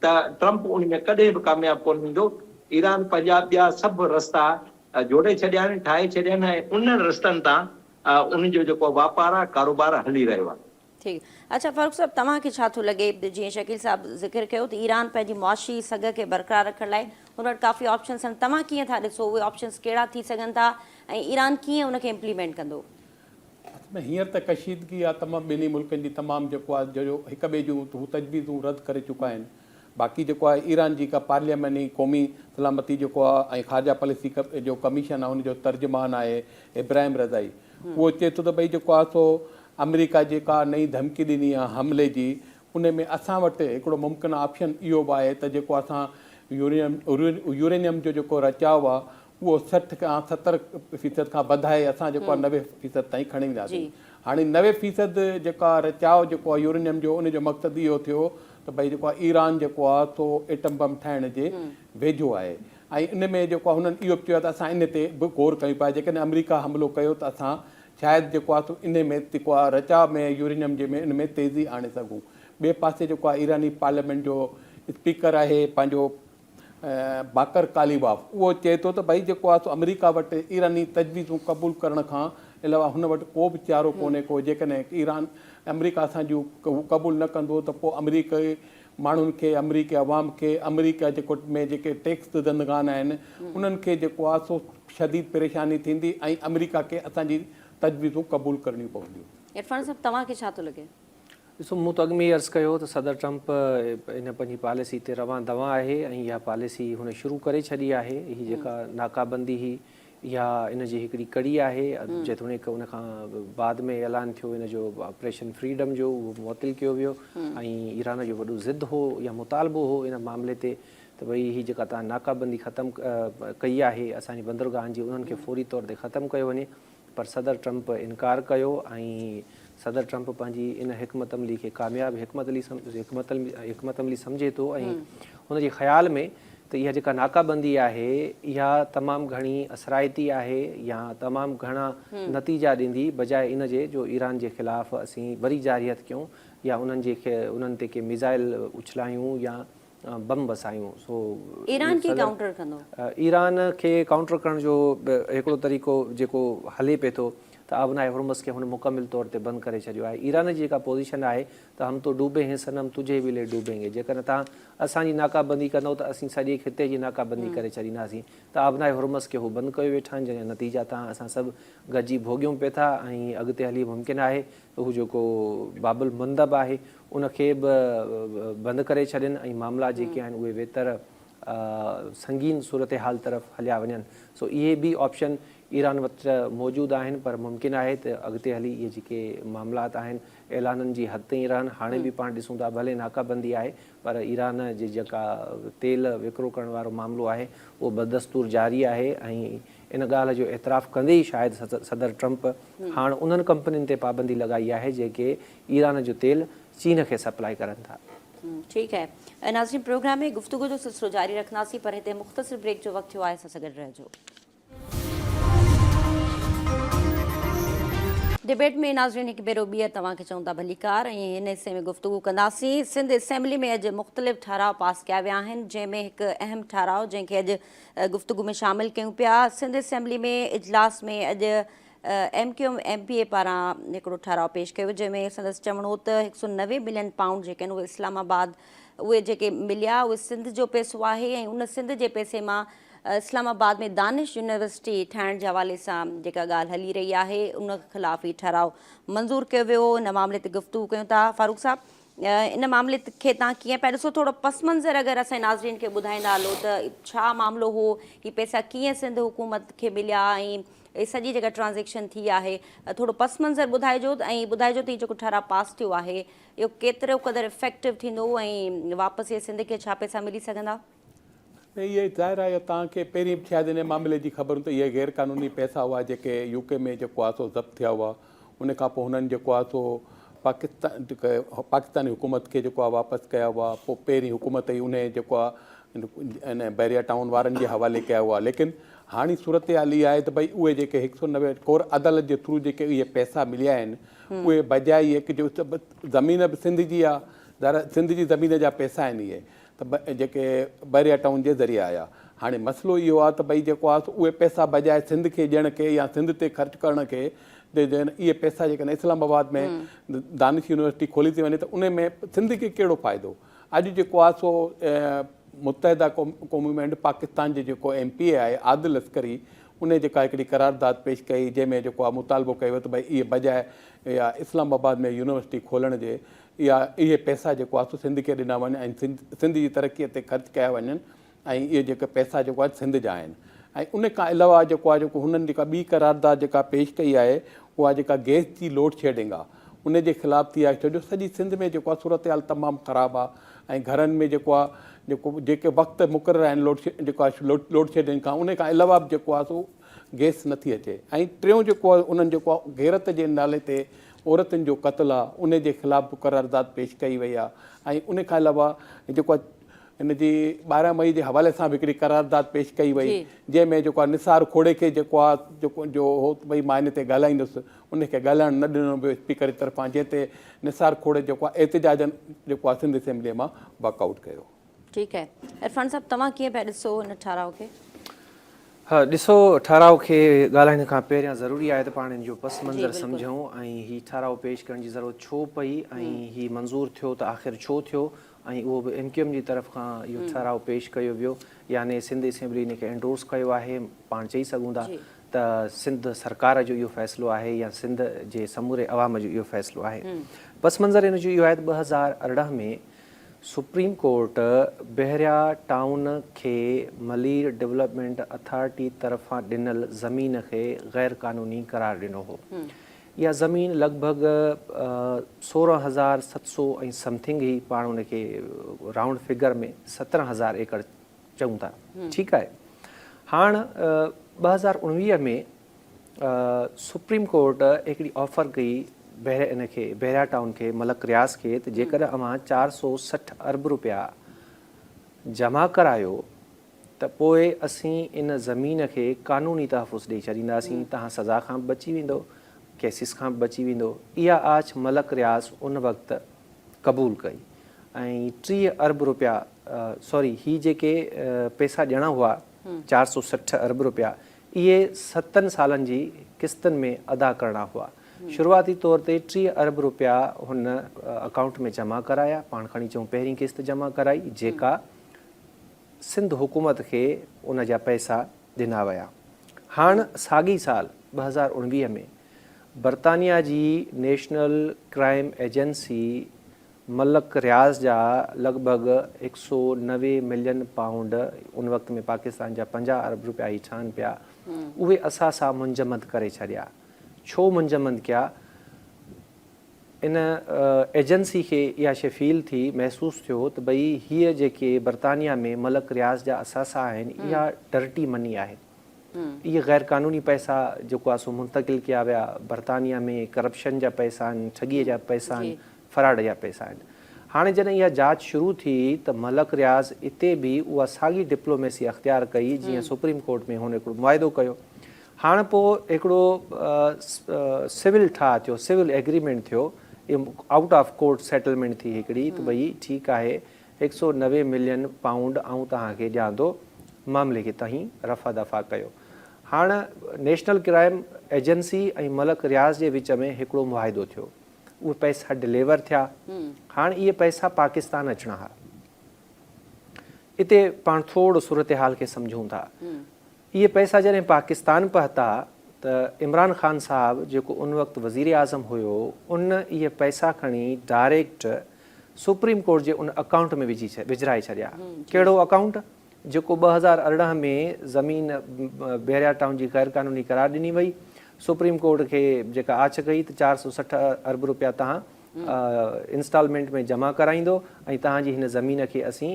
त ट्रंप उन में कॾहिं बि कामयाबु कोन थींदो। ईरान पंहिंजा ॿिया सभु रस्ता जोड़े छॾिया आहिनि, ठाहे छॾिया आहिनि ऐं उन रस्तनि तां उनजो जेको वापारु आहे, कारोबार हली रहियो आहे। ठीकु। अच्छा फारूक साहब, तव्हांखे छा थो लॻे, जीअं शकील साहब ज़िक्र कयो त ईरान पंहिंजी मुआशी सघ खे बरक़रार रखण लाइ हुन वटि काफ़ी ऑप्शन्स आहिनि, तव्हां कीअं था ॾिसो उहे ऑप्शन्स कहिड़ा थी सघनि था ऐं ईरान कीअं उनखे इम्प्लीमेंट कंदो? हींअर त कशीदगी आहे तमामु ॿिन्ही मुल्कनि जी तमामु जेको आहे जो हिक ॿिए जूं हू तजवीज़ूं रद्द करे चुका आहिनि। बाक़ी जेको आहे ईरान जी का पार्लियामेंटी क़ौमी सलामती जेको आहे ऐं ख़ारजा पॉलिसी जो कमीशन आहे हुनजो तर्जुमान आहे इब्राहिम रज़ाई। उहो चए थो त भई जेको आहे सो अमेरिका जेका नई धमकी ॾिनी आहे हमले जी, उन में असां वटि हिकिड़ो मुमकिन ऑप्शन इहो बि आहे त जेको असां यूरेनियम जो जेको रचाव आहे उहो 60 खां 70% खां वधाए असां जेको आहे 90% ताईं खणी वेंदासीं। हाणे 90% जेका रचाव जेको आहे यूरेनियम जो, उनजो मक़सदु इहो थियो त भई जेको आहे ईरान जेको आहे सो एटम बम ठाहिण जे वेझो आहे ऐं इन में जेको आहे हुननि इहो बि चयो त असां इन ते बि गौर कयूं पिया, जेकॾहिं अमेरिका हमिलो कयो त असां शायदि जेको आहे सो इन में जेको आहे रचाव में यूरेनियम जे में इन में तेज़ी आणे सघूं। ॿिए पासे जेको आहे ईरानी पार्लियामेंट जो स्पीकर आहे पंहिंजो बाकर कालीबाफ, उहो चए थो त भई जेको आहे सो अमेरिका वटि ईरानी तजवीज़ूं क़बूल करण खां अलावा हुन वटि को बि चारो कोन्हे को। जेकॾहिं ईरान अमेरिका सां क़बूल न कंदो त पोइ अमेरिका माण्हुनि खे, अमेरिकी अवाम खे, अमेरिका जेको में जेके टैक्स दंदगान आहिनि उन्हनि खे जेको आहे सो शदीद परेशानी थींदी ऐं अमेरिका खे असांजी तजवीज़ूं क़बूल करणियूं पवंदियूं। इरफान साहब, तव्हांखे छा थो लॻे? ॾिसो, मूं त अॻु में ई अर्ज़ु कयो त सदर ट्रंप इन पंहिंजी पॉलिसी ते रवां दवा आहे ऐं इहा पॉलिसी हुन शुरू करे छॾी आहे। हीअ जेका नाकाबंदी ही इहा इन जी हिकिड़ी कड़ी आहे। जेतोणीकि उन खां बाद में ऐलान थियो इन जो ऑपरेशन फ्रीडम जो, उहो मुअतिल कयो वियो ऐं ईरान जो वॾो ज़िद हो या मुतालबो हो इन मामले ते त भई हीअ जेका तव्हां नाकाबंदी ख़तमु कई आहे असांजी बंदरगाहनि जी, उन्हनि खे फौरी तौर ते ख़तमु कयो वञे। पर सदर ट्रंप इनकार कयो ऐं सदर ट्रंप पंहिंजी इन हिकमत अमली खे कामयाबु हिकमत अमली सम्झे थो ऐं हुनजे ख़्याल में त इहा जेका नाकाबंदी आहे इहा तमामु घणी असराइती आहे या तमामु घणा नतीजा ॾींदी, बजाए इन जे जो ईरान जे ख़िलाफ़ु असीं वरी जारियत कयूं या उन्हनि ते के मिज़ाइल उछलायूं या बम वसायूं। सो ईरान खे काउंटर कंदो? ईरान खे काउंटर करण जो हिकिड़ो तरीक़ो जेको हले पिए थो त आबनाए हुरमस खे हुन मुकमिल तौर ते बंदि करे छॾियो आहे। ईरान जी जेका पोज़ीशन आहे त हम तो डूबे हैं सनम तुझे बि ले डूबेंगे, जेकॾहिं तव्हां असांजी नाकाबंदी कंदो त असीं सॼे खिते जी नाकाबंदी करे छॾींदासीं। त आबनाए हुरमस खे हू बंदि कयो वेठा आहिनि, जंहिंजा नतीजा तव्हां असां सभु गॾिजी भोॻियूं पिया था। ऐं अॻिते हली मुमकिन आहे त हू जेको बाबुल मंदब आहे उनखे बि बंदि करे छॾनि ऐं मामला जेके आहिनि उहे बहितर संगीन सूरत हाल तरफ़ हलिया वञनि। सो इहे बि ऑप्शन ईरान वटि मौजूदु आहिनि, पर मुमकिन आहे त अॻिते हली इहे जेके मामलात आहिनि ऐलाननि जी हद ताईं रहनि। हाणे बि पाण ॾिसूं था भले नाकाबंदी आहे पर ईरान जी जेका तेल विकिरो करण वारो मामिलो आहे उहो बदस्तूर जारी आहे। ऐं इन ॻाल्हि जो एतिराफ़ु कंदे ई शायदि सदर ट्रंप हाणे उन्हनि कंपनियुनि ते पाबंदी लॻाई आहे जेके ईरान जो तेल चीन खे सप्लाई करनि था। ठीक है नाज़रीन, प्रोग्राम में गुफ्तगू जो सिलसिलो जारी रखंदासीं, पर हिते मुख़्तसिर ब्रेक जो वक़्तु थियो आहे, असां सां गॾु रहिजो। डिबेट में नाज़रीन हिकु भेरो ॿीहर तव्हांखे चऊं था भली कार, ऐं हिन हिसे में गुफ्तगू कंदासीं। सिंध असेंबली में अॼु मुख़्तलिफ़ ठाराव पास कया विया आहिनि, जंहिंमें हिकु अहम ठाराव जंहिंखे अॼु गुफ्तगू में शामिल कयूं पिया। सिंध असेंबली में इजलास में अॼु MQ MPA पारां हिकिड़ो ठाराव पेश कयो, जंहिंमें संदसि चवणो त 190 मिलियन पाउंड जेके आहिनि उहे इस्लामाबाद उहे जेके मिलिया उहे सिंध जो पैसो आहे, ऐं उन सिंध जे पैसे मां इस्लामाबाद में दानिश यूनिवर्सिटी ठाहिण जे हवाले सां जेका ॻाल्हि हली रही आहे उन ख़िलाफ़ ही ठाराव मंज़ूर कयो वियो। इन मामले ते गुफ़्तगू कयूं था। फारूक साहब, इन मामले खे तव्हां कीअं पिया ॾिसो? थोरो पस मंज़र अगरि असांजे नाज़रीन खे ॿुधाईंदा हलो त छा मामिलो हो, ही पैसा कीअं सिंध हुकूमत खे मिलिया ऐं सॼी जेका ट्रांज़ेक्शन थी आहे, थोरो पस मंज़र ॿुधाइजो ऐं ॿुधाइजो त हीउ जेको ठाराव पास थियो आहे इहो केतिरो क़दुरु इफेक्टिव थींदो ऐं वापसि इहे सिंध खे छा पैसा मिली सघंदा? इहे ज़ाहिर आहे तव्हांखे पहिरीं शायदि हिन मामले जी ख़बर त इहे गैर क़ानूनी पैसा हुआ जेके UK में जेको आहे सो ज़ब्त थिया हुआ। उन खां पोइ हुननि जेको आहे सो पाकिस्तानी हुकूमत खे जेको आहे वापसि कया हुआ। पोइ पहिरीं हुकूमत ई उन जेको आहे इन बैरिया टाउन वारनि जे हवाले कया हुआ। लेकिन हाणे सूरत हाल इहा आहे त भई उहे जेके 190 कोर अदालत जे थ्रू जेके इहे पैसा मिलिया आहिनि उहे बजाए हिकु जो ज़मीन बि सिंध जी आहे, सिंध जी ज़मीन जा पैसा आहिनि इहे त जेके बैरिया टाउन जे ज़रिए आया। हाणे मसइलो इहो आहे त भई जेको आहे उहे पैसा बजाए सिंध खे ॾियण खे या सिंध ते ख़र्चु करण खे इहे पैसा जेके इस्लामाबाद में दानिश यूनिवर्सिटी खोली थी वञे त उन में सिंध खे कहिड़ो फ़ाइदो? अॼु जेको आहे सो मुतहदा क़ौमी में पाकिस्तान जे जेको MPA आहे आदिल लश्करी उन जेका हिकिड़ी करारदाद पेश कई जंहिंमें जेको आहे मुतालबो कयो त भई इहे बजाए या इस्लामाबाद में यूनिवर्सिटी खोलण जे या इहे पैसा जेको आहे सो सिंध खे ॾिना वञनि ऐं सिंध जी तरक़ीअ ते ख़र्चु कया वञनि ऐं इहे जेके पैसा जेको आहे सिंध जा आहिनि। ऐं उन खां अलावा जेको आहे जेको हुननि जेका ॿी करारदाद जेका पेश कई आहे उहा जेका गैस जी लोड शेडिंग आहे उन जे ख़िलाफ़ु थी आहे। छोजो सॼी सिंध में जेको आहे सूरत हाल तमामु ख़राबु आहे ऐं घरनि में जेको आहे जेके वक़्तु मुक़ररु आहिनि जेको आहे लोड शेडिंग खां उन खां अलावा बि जेको आहे सो गैस नथी अचे। ऐं टियों जेको आहे उन्हनि जेको आहे गैरत जे नाले ते औरतुनि जो क़त्लु आहे उन जे ख़िलाफ़ु करारदाद पेश कई वई आहे। ऐं उन खां अलावा जेको आहे हिन जी 12 मई जे हवाले सां बि हिकिड़ी करारदाद पेश कई वई जंहिंमें जेको आहे निसार खोड़े खे जेको आहे जेको जो हो भई मां हिन ते ॻाल्हाईंदुसि उनखे ॻाल्हाइणु न ॾिनो वियो स्पीकर जी तरफ़ां, जंहिं ते निसार खोड़े जेको आहे एतिजाजनि जेको आहे सिंध असेंबलीअ मां वॉकआउट कयो। ठीकु आहे इरफान साहब, तव्हां कीअं पिया ॾिसो हिन ठाराव खे? हाँ, ॾिसो ठाराव खे ॻाल्हाइण खां पहिरियां ज़रूरी आहे त पाण हिन जो पस मंज़र सम्झूं ऐं हीउ ठाराव पेश करण जी ज़रूरत छो पई ऐं हीउ मंज़ूर थियो त आख़िर छो थियो ऐं उहो बि MQM जी तरफ़ खां इहो ठाराव पेश कयो वियो। यानी सिंध असेंबली इन खे एंडोर्स कयो आहे। पाण चई सघूं था त सिंध सरकार जो इहो फ़ैसिलो आहे या सिंध जे समूरे अवाम जो इहो फ़ैसिलो आहे। पस मंज़र हिन जो इहो आहे त 2018 में सुप्रीम कोर्ट बहरिया टाउन खे मलीर डेवलपमेंट अथॉरिटी तरफ़ां ॾिनल ज़मीन खे गैर क़ानूनी करार ॾिनो हो। इहा ज़मीन लॻभॻि 16,700 ऐं समथिंग ई पाण उनखे राउंड फिगर में 17,000 एकड़ चऊं था। ठीकु आहे। हाणे 2019 में सुप्रीम कोर्ट हिकिड़ी ऑफर कई बहरिया टाउन खे मलक रियाज़ खे त जेकॾहिं अव्हां 460 अरब रुपया जमा करायो त पोइ असीं इन ज़मीन खे क़ानूनी तहफ़ुज़ ॾेई छॾींदासीं, तव्हां सज़ा खां बि बची वेंदो, केसिस खां बि बची वेंदो। इहा आछ मलक रियाज़ उन वक़्तु क़बूल कई ऐं 30 अरब रुपया सॉरी ही जेके पैसा ॾियणा हुआ 460 अरब रुपया इहे 7 सालनि जी क़िस्तनि में अदा करणा हुआ। शुरूआती तौर ते 30 अरब रुपया हुन अकाउंट में जमा कराया, पाण खणी चऊं पहिरीं क़िस्त जमा कराई, जेका सिंध हुकूमत खे उन जा पैसा ॾिना विया। हाणे साॻी साल 2019 में बरतानिया जी नेशनल क्राइम एजेंसी मलक रियाज़ जा लॻभॻि 190 मिलियन पाउंड, उन वक़्त में पाकिस्तान जा 50 अरब रुपया ई ठहनि पिया, उहे असां सां मुंजमद करे छॾिया। छो मुंजमद कया? इन एजेंसी खे इहा शइ फील थी, महसूसु थियो त भई हीअ जेके बरतानिया में मलक रियाज़ जा असासा आहिनि, इहा डर्टी मनी आहे, इहे गैर क़ानूनी पैसा जेको आहे सो मुंतक़िल कया विया। बरतानिया में करप्शन जा पैसा आहिनि, ठॻीअ जा पैसा आहिनि, फराड जा पैसा आहिनि। हाणे जॾहिं इहा जांच शुरू थी त मलक रियाज़ इते बि उहा साॻी डिप्लोमेसी अख़्तियार कई जीअं सुप्रीम कोर्ट में हुन हिकिड़ो मुआइदो कयो। हाणे पोइ हिकिड़ो सिविल ठा थियो, सिविल एग्रीमेंट थियो, आउट ऑफ कोर्ट सेटलमेंट थी हिकिड़ी, त भई ठीकु आहे 190 मिलियन पाउंड आऊं तव्हांखे ॾियां थो, मामले खे तव्हीं रफ़ा दफ़ा कयो। हाणे नेशनल क्राइम एजेंसी ऐं मलक रियाज़ जे विच में हिकिड़ो मुआइदो थियो, उहे पैसा डिलीवर थिया। हाणे इहे पैसा पाकिस्तान अचणा हुआ। इते पाण थोरो सूरत हाल खे सम्झूं था। इहे पैसा जॾहिं पाकिस्तान पहुता त इमरान ख़ान साहब जेको उन वक़्तु वज़ीर आज़म हुयो, उन इहे पैसा खणी डायरेक्ट सुप्रीम कोर्ट जे उन अकाउंट में विझराए छॾिया। कहिड़ो अकाउंट? जेको 2018 में ज़मीन बहरिया टाउन जी गैर क़ानूनी करार ॾिनी वई। सुप्रीम कोर्ट खे जेका आछ कई त 460 अरब रुपया तव्हां इंस्टॉलमेंट में जमा कराईंदो ऐं तव्हांजी हिन ज़मीन खे असीं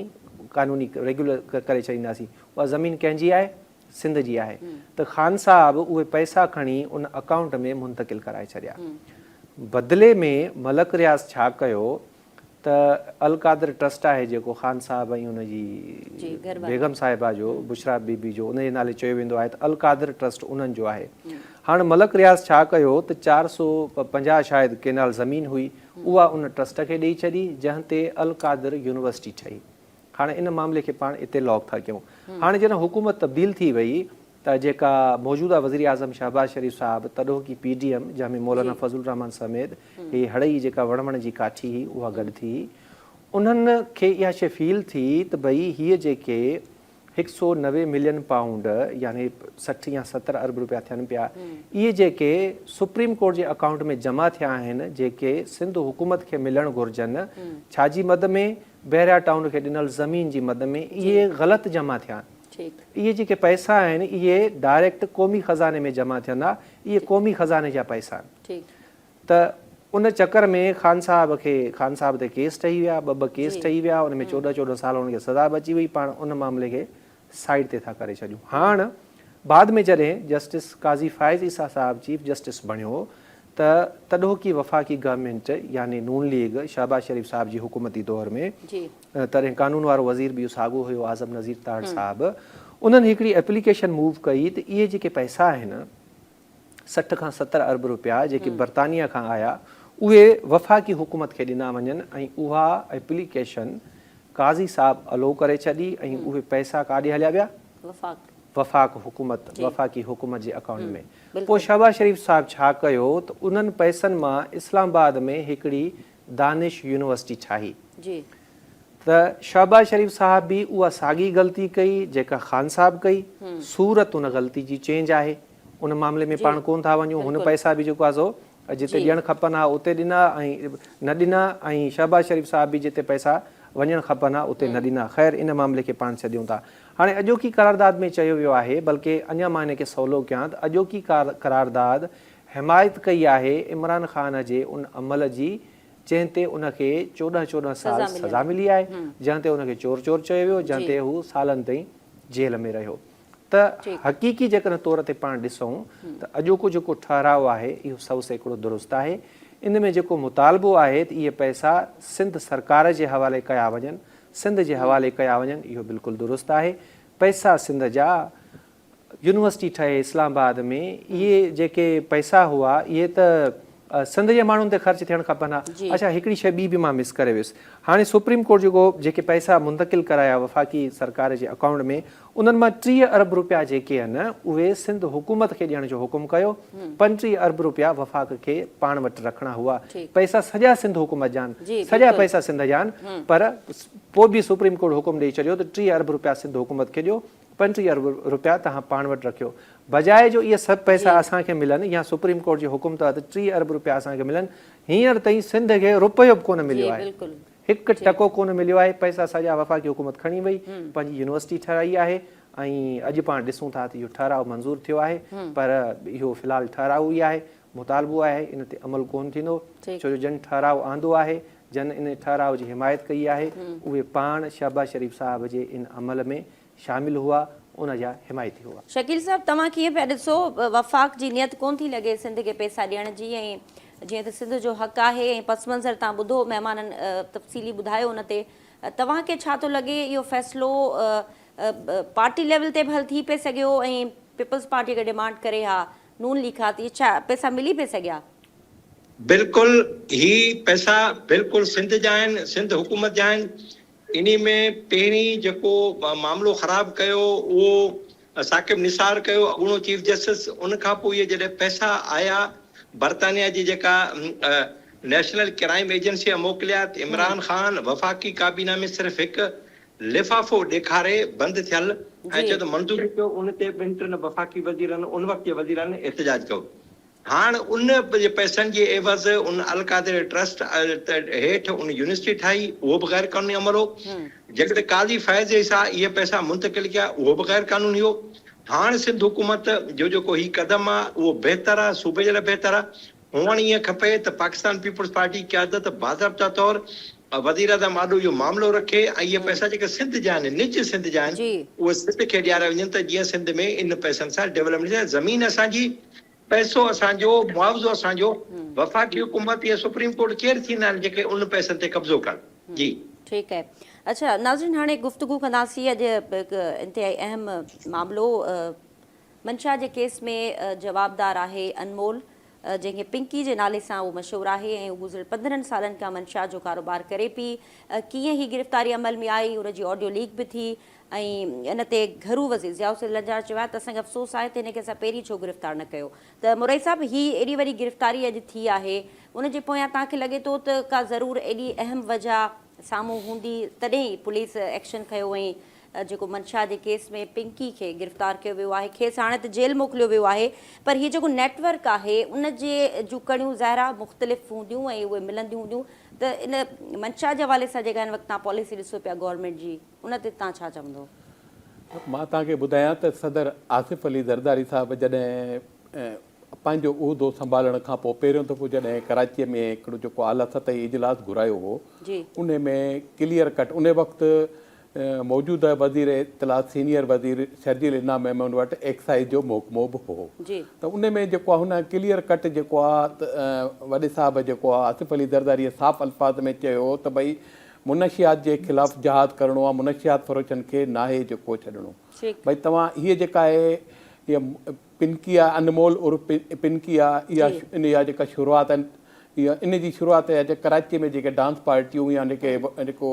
क़ानूनी रेगुलर करे छॾींदासीं। उहा ज़मीन कंहिंजी आहे? सिंध जी आहे। त ख़ान साहब उहे पैसा खणी उन अकाउंट में मुंतक़िल कराए छॾिया। बदिले में मलक रियाज़ छा कयो त अल कादर ट्रस्ट आहे जेको ख़ान साहब ऐं उनजी बेगम साहिबा जो, बुशरा बीबी जो, उन जे नाले चयो वेंदो आहे त अल कादर ट्रस्ट उन्हनि जो आहे। हाणे मलक रियाज़ छा कयो त 450 शायदि केनाल ज़मीन हुई, उहा उन ट्रस्ट खे ॾेई छॾी, जंहिं ते अल कादर यूनिवर्सिटी ठही। हाणे इन मामले खे पाण इते लॉक था कयूं। हाणे जॾहिं हुकूमत तब्दील थी वई त जेका मौजूदा वज़ीर आज़म शहबाज शरीफ़ साहब, तॾहिं की PDM जंहिंमें मौलाना फज़लुर रहमान समेत ही हड़ई जेका वणवण जी काठी हुई उहा गॾु थी, उन्हनि खे इहा शइ फील थी त भई हीअ जेके 190 मिलियन पाउंड यानी 60 या 70 अरब रुपया थियनि पिया, इहे जेके सुप्रीम कोर्ट जे अकाउंट में जमा थिया आहिनि, जेके सिंध हुकूमत खे मिलणु घुरिजनि, छाजी मद में? बहरिया टाउन खे ॾिनल ज़मीन जी मद में, इहे ग़लति जमा थिया। इहे जेके पैसा आहिनि इहे डायरेक्ट क़ौमी ख़ज़ाने में जमा थियंदा, इहे क़ौमी ख़ज़ाने जा पैसा आहिनि। त उन चकर में ख़ान साहब ते केस ठही विया, ॿ केस ठही विया, उन में 14 साल हुनखे सज़ा बची वई। पाण उन मामले खे साइड ते था करे छॾियूं। हाणे बाद में जॾहिं जस्टिस काज़ी फ़ाइज़ ईसा साहब चीफ जस्टिस बणियो त तॾहिं की वफ़ाक़ी गवर्नमेंट यानी नून लीग शहबाज शरीफ़ साहब जी हुकूमती दौर में, तॾहिं कानून वारो वज़ीर बि साॻियो हुयो आज़म नज़ीर ताड़ साहब, उन्हनि हिकिड़ी एप्लीकेशन मूव कई त इहे जेके पैसा आहिनि 60 खां 70 अरब रुपया जेके बरतानिया खां आया, उहे वफ़ाक़ी हुकूमत खे ॾिना वञनि ऐं उहा एप्लीकेशन काज़ी साहब अलो करे छॾी ऐं उहे पैसा काॾे हलिया विया? वफ़ाक़ी हुकूमत जे अकाउंट में। पोइ शहबाज शरीफ़ साहब छा कयो त उन्हनि पैसनि मां इस्लामाबाद में हिकिड़ी दानिश यूनिवर्सिटी ठाही। त शहबाज शरीफ़ साहब बि उहा साॻी ग़लती कई जेका ख़ान साहब कई। सूरत उन ग़लती जी चेंज आहे, उन मामले में पाण कोन था वञूं। हुन पैसा बि जेको आहे सो जिते ॾियणु खपनि हा उते ॾिना ऐं न ॾिना, ऐं शहबाज शरीफ़ साहब बि जिते पैसा वञणु खपनि हा उते न ॾिना। ख़ैर इन मामले खे पाण छॾियूं था। हाणे अॼोकी करारदाद में चयो वियो आहे, बल्कि अञा मां हिन खे सवलो कयां त अॼोकी करारदाद हिमायत कई आहे इमरान ख़ान जे उन अमल जी जंहिं ते उनखे 14 साल सज़ा मिली आहे, जंहिं ते उनखे चोर चयो वियो, जंहिं ते हू सालनि ताईं जेल में रहियो। त हक़ीक़ी जेकॾहिं तौर ते पाण ॾिसूं त अॼोको जेको ठहराव आहे इहो 100% दुरुस्त आहे। इन में जेको मुतालबो आहे त इहे पैसा सिंध सरकार जे हवाले कया वञनि, सिंध जे हवाले कया वञनि, इहो बिल्कुलु दुरुस्त आहे। पैसा सिंध जा, यूनिवर्सिटी ठहे इस्लामाबाद में, इहे जेके पैसा हुआ इहे त सिंध जे माण्हुनि ते ख़र्च थियणु खपनि हा। अच्छा, हिकिड़ी शइ ॿी बि मां मिस करे वियुसि। हाणे सुप्रीम कोर्ट जेके पैसा मुंतक़िल कराया वफ़ाक़ी सरकार जे अकाउंट में, उन्हनि मां 30 अरब रुपया जेके आहिनि उहे सिंध हुकूमत खे ॾियण जो हुकुम कयो। 35 अरब रुपया वफ़ाक़ खे पाण वटि रखणा हुआ। पैसा सॼा सिंध हुकूमत जा आहिनि, सॼा पैसा सिंध जा आहिनि, पर पोइ बि सुप्रीम कोर्ट हुकुम ॾेई छॾियो त 30 अरब रुपया सिंध हुकूमत खे ॾियो, 35 अरब रुपया तव्हां पाण वटि रखियो। बजाए जो इहे सभु पैसा असांखे मिलनि या सुप्रीम कोर्ट जे हुकुम तहत 30 अरब रुपया असांखे मिलनि, हींअर ताईं सिंध खे रुपयो बि कोन मिलियो आहे, हिकु टको कोन मिलियो आहे। पैसा सॼा वफ़ाक़ी हुकूमत खणी वई, पंहिंजी यूनिवर्सिटी ठाराई आहे ऐं अॼु पाण ॾिसूं था त इहो ठहराउ मंज़ूर थियो आहे, पर इहो फ़िलहालु ठहराउ ई आहे, मुतालबो आहे, इन ते अमल कोन थींदो, छो जो जन ठहराउ आंदो आहे, जन इन ठहराउ जी हिमायत कई आहे, उहे पाण शहबाज़ शरीफ़ साहब जे इन अमल में शामिल हुआ, उन जा हिमायती हुआ। शकील साहब, तव्हां कीअं पिया ॾिसो, वफ़ाक़ जी नियत कोन थी लॻे सिंध खे पैसा ॾियण जी, ऐं जीअं त सिंध जो हक़ आहे ऐं पस मंज़र तव्हां ॿुधो, महिमाननि तफ़सीली ॿुधायो उन ते, तव्हांखे छा थो लॻे इहो फ़ैसिलो पार्टी लेवल ते बि हल थी पिए सघियो ऐं पीपल्स पार्टी खे डिमांड करे हा नून लिखा थी, छा पैसा मिली पिए सघिया? बिल्कुलु, ही पैसा बिल्कुलु सिंध जा आहिनि, सिंध हुकूमत जा आहिनि। इन्ही में पहिरीं जेको मामिलो ख़राब कयो उहो साकिब निसार कयो, अॻूणो चीफ जस्टिस। उन खां पोइ इहे जॾहिं पैसा आया बरतानिया जी जेका नेशनल क्राइम एजेंसीअ मोकिलिया, त इमरान ख़ान वफ़ाक़ी काबीना में सिर्फ़ु हिकु लिफ़ाफ़ो ॾेखारे बंदि थियल ऐं चयो त मंज़ूरी कयो। उन ते ॿिनि टिनि वफ़ाक़ी वज़ीरनि उन वक़्त जे वज़ीरनि एहतजाज कयो। हाणे उन पैसनि जे एवज़ उन अलकादिर ट्रस्ट हेठि उन यूनिवर्सिटी ठाही, उहो बि गैर क़ानूनी अमल हो। जेकॾहिं काज़ी फैज़ सां इहे पैसा मुंतक़िल कया, उहो बि गैर क़ानूनी हो। हाणे सिंध हुकूमत जो जेको ही क़दम आहे उहो बहितर आहे, सूबे जे लाइ बहितर आहे। हुअणु ईअं खपे त पाकिस्तान पीपल्स पार्टी क़यादत बाज़ाब्ता तौर वज़ीर आज़म आॾो इहो मामिलो रखे ऐं इहे पैसा जेके सिंध जा आहिनि, निज सिंध जा आहिनि, उहे सिंध खे ॾियारिया वञनि त जीअं सिंध में इन पैसनि सां डेवलपमेंट थिए। ज़मीन असांजी, पैसो असांजो, मुआवज़ो असांजो, वफ़ाक़ी हुकूमत या सुप्रीम कोर्ट केरु थींदा आहिनि जेके उन पैसनि ते कब्ज़ो कनि। जी ठीकु आहे। अच्छा नाज़रीन, हाणे गुफ़्तगू कंदासीं अॼु हिकु इंतिहाई अहम मामिलो, मंशा जे केस में जवाबदार आहे अनमोल, जंहिंखे पिंकी जे नाले सां उहो मशहूरु आहे ऐं उहो गुज़िरियल 15 सालनि खां मंशा जो कारोबार करे पई। कीअं ही गिरफ़्तारी अमल में आई, उनजी ऑडियो लीक बि थी ऐं इन ते घरू वज़ीर ज़िया हुसैन लंजार चयो आहे त असांखे अफ़सोस आहे त हिनखे असां पहिरीं छो गिरफ़्तार न कयो। त मुरई साहिबु, ही एॾी वॾी गिरफ़्तारी अॼु थी आहे, उनजे पोयां तव्हांखे लॻे थो त का ज़रूरु एॾी अहम वजह साम्हूं हूंदी तॾहिं पुलिस एक्शन खयो ऐं जेको मंशा जे केस में पिंकी खे गिरफ़्तार कयो वियो आहे, खेसि हाणे त जेल मोकिलियो वियो आहे, पर हीउ जेको नेटवर्क आहे उन जे जूं कड़ियूं ज़ाहिरा मुख़्तलिफ़ हूंदियूं ऐं उहे मिलंदियूं हूंदियूं। त इन मंशा जे हवाले सां जेका हिन वक़्तु तव्हां पॉलिसी ॾिसो पिया गवर्नमेंट जी, उन ते तव्हां छा चवंदो? मां तव्हांखे ॿुधायां त सदर आसिफ़ अली ज़रदारी साहिबु जॾहिं पंहिंजो उहिदो संभालण खां पोइ पहिरियों दफ़ो जॾहिं कराचीअ में हिकिड़ो जेको आला सतही इजलास घुरायो हो, उन में क्लियर कट उन वक़्तु मौजूदा वज़ीर इत्तलात सीनियर वज़ीर शर्जील इनाम मेमून वटि एक्साइज़ जो महकमो बि हो। त उन में जेको आहे हुन क्लियर कट जेको आहे वॾे साहिब जेको आहे आसिफ़ अली ज़रदारीअ साफ़ अल्फाज़ में चयो त भई मुनशियात जे ख़िलाफ़ु जहाद करिणो आहे, मुनशियात फ़रोशनि खे नाहे जेको छॾिणो। भई तव्हां हीअ जेका आहे इहा पिंकी आहे, अनमोल उर्फ पिंकी आहे, इहा इन जा जेका शुरूआति आहिनि, इहा इन जी शुरूआति आहे कराची में जेके डांस पार्टियूं या जेको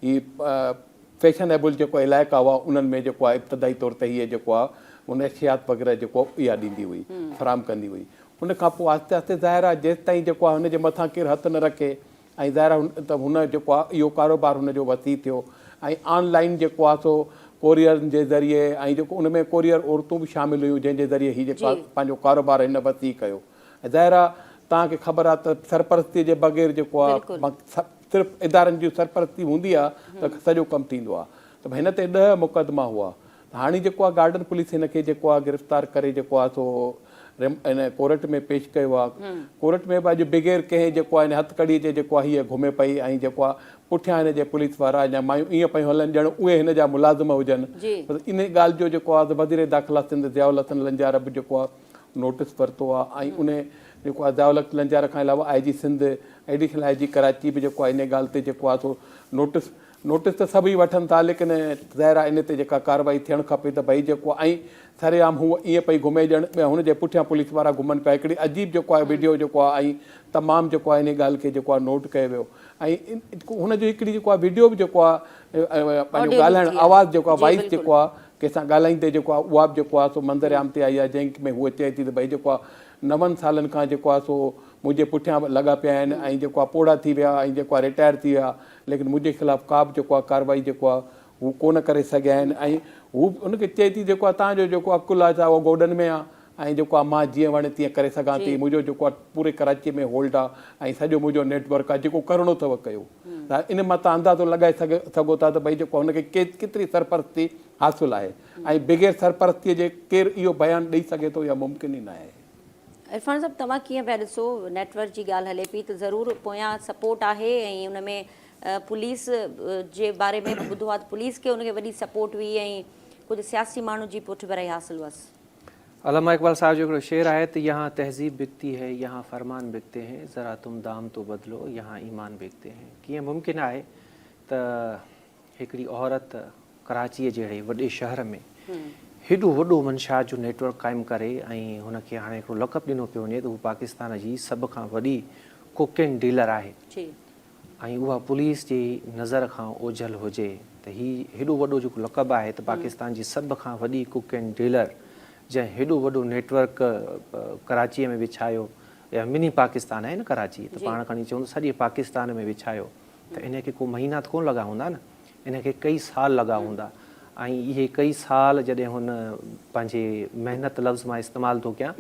हीअ फैशनेबल जेको इलाइक़ा हुआ उन्हनि में जेको आहे इब्तदाई तौर ते हीअ जेको आहे मुनशियात वग़ैरह जेको इहा ॾींदी हुई, फ़राहम कंदी हुई। उन खां पोइ आहिस्ते आहिस्ते ज़ाहिर आहे जेसि ताईं जेको आहे हुनजे मथां केरु हथु न रखे ऐं ज़ाहिर आहे त हुन जेको आहे इहो कारोबार हुनजो वसी थियो ऐं ऑनलाइन जेको आहे सो कोरियरनि जे ज़रिए ऐं जेको उन में कोरियर औरतूं बि शामिल हुयूं जंहिंजे ज़रिए हीअ जेको आहे पंहिंजो कारोबार हिन वसी कयो। ऐं ज़ाहिर आहे तव्हांखे ख़बर आहे त सरपरस्तीअ जे बग़ैर जेको आहे सिर्फ़ु इदारनि जी सरपरस्ती हूंदी आहे त सॼो कमु थींदो आहे। त हिन ते 10 मुक़दमा हुआ। हाणे जेको आहे गार्डन पुलिस हिन खे जेको आहे गिरफ़्तार करे जेको आहे सो इन कोर्ट में पेश कयो आहे। कोर्ट में बि अॼु बग़ैर कंहिं जेको आहे हिन हथकड़ी जे जेको आहे हीअ घुमे पई ऐं जेको आहे पुठियां हिन जे पुलिस वारा या मायूं ईअं पियूं हलनि ॼण उहे हिन जा मुलाज़िम हुजनि। इन ॻाल्हि जो जेको आहे वज़ीर दाख़िला सिंध ज़ियाउल हसन लंजार बि जेको आहे नोटिस वरितो आहे ऐं उन जेको आहे ज़ियाउल हसन लंजार खां अलावा IG Sindh additional IG Karachi बि जेको आहे इन ॻाल्हि ते जेको आहे सो नोटिस त सभई वठनि था, लेकिन ज़ाहिर आहे इन ते जेका कार्रवाई थियणु खपे त भई जेको ऐं सरेआम हूअ ईअं पई घुमे ॼण हुनजे पुठियां पुलिस वारा घुमनि पिया। हिकिड़ी अजीब जेको आहे वीडियो जेको आहे ऐं तमामु जेको आहे इन ॻाल्हि खे जेको आहे नोट कयो वियो ऐं हुनजो हिकिड़ी जेको आहे वीडियो बि जेको आहे पंहिंजो ॻाल्हाइण आवाज़ु जेको आहे वॉइस जेको आहे कंहिंसां ॻाल्हाईंदे जेको आहे उहा बि जेको आहे सो मंदर आम ते आई आहे, जंहिंमें हूअ चए थी त भई जेको आहे 9 सालनि खां जेको आहे सो मुंहिंजे पुठियां लॻा पिया आहिनि ऐं जेको आहे पोड़ा थी विया ऐं जेको आहे रिटायर थी विया, लेकिन मुंहिंजे ख़िलाफ़ु का बि जेको आहे कार्रवाई जेको आहे हू कोन करे सघिया आहिनि। ऐं हू उनखे चए थी जेको आहे तव्हांजो जेको आहे कुल आहे छा उहो गोॾनि में आहे ऐं जेको आहे मां जीअं वणे तीअं करे सघां थी, मुंहिंजो जेको आहे पूरे कराची में होल्ड आहे ऐं सॼो मुंहिंजो नेटवर्क आहे जेको करिणो अथव कयो। त इन मां तव्हां अंदाज़ो लॻाए सघो था त भई जेको हुनखे केतिरी सरपरस्ती हासिलु आहे ऐं बग़ैर सरपरस्तीअ जे केरु इहो बयानु ॾेई सघे थो या मुमकिन ई न आहे। इरफान साहब, तव्हां कीअं पिया ॾिसो नेटवर्क जी ॻाल्हि हले पई त ज़रूरु पोयां सपोर्ट आहे ऐं उन में पुलिस जे बारे में बि ॿुधो आहे त पुलिस खे उनखे वॾी सपोर्ट हुई ऐं कुझु सियासी माण्हू जी पुठभराई हासिलु हुअसि। अल्लामा इकबाल साहब जो शेर आहे त यहाँ तहज़ीब बिकती है, यहाँ फरमान बिकते हैं, ज़रा तुम दाम तो बदलो, यहाँ ईमान बिकते हैं। कीअं मुमकिन आहे त हिकिड़ी औरत कराचीअ जहिड़े वॾे शहर में हेॾो वॾो मंशा जो नेटवर्क क़ाइमु करे ऐं हुनखे हाणे हिकिड़ो लक़ब ॾिनो पियो वञे त हू पाकिस्तान जी सभ खां वॾी कोकेन डीलर आहे ऐं उहा पुलिस जी नज़र खां ओझल हुजे त हीउ हेॾो वॾो जेको लक़ब आहे त पाकिस्तान जी सभ खां वॾी कोकेन डीलर जंहिं हेॾो वॾो नेटवर्क कराचीअ में विछायो, या मिनी पाकिस्तान आहे न कराची, त पाण खणी चऊं त सॼे पाकिस्तान में विछायो, त इनखे को महीना त कोन लॻा हूंदा न, इनखे कई साल लॻा हूंदा। ऐं इहे कई साल जॾहिं हुन पंहिंजे महिनत लफ़्ज़ मां इस्तेमालु थो कयां,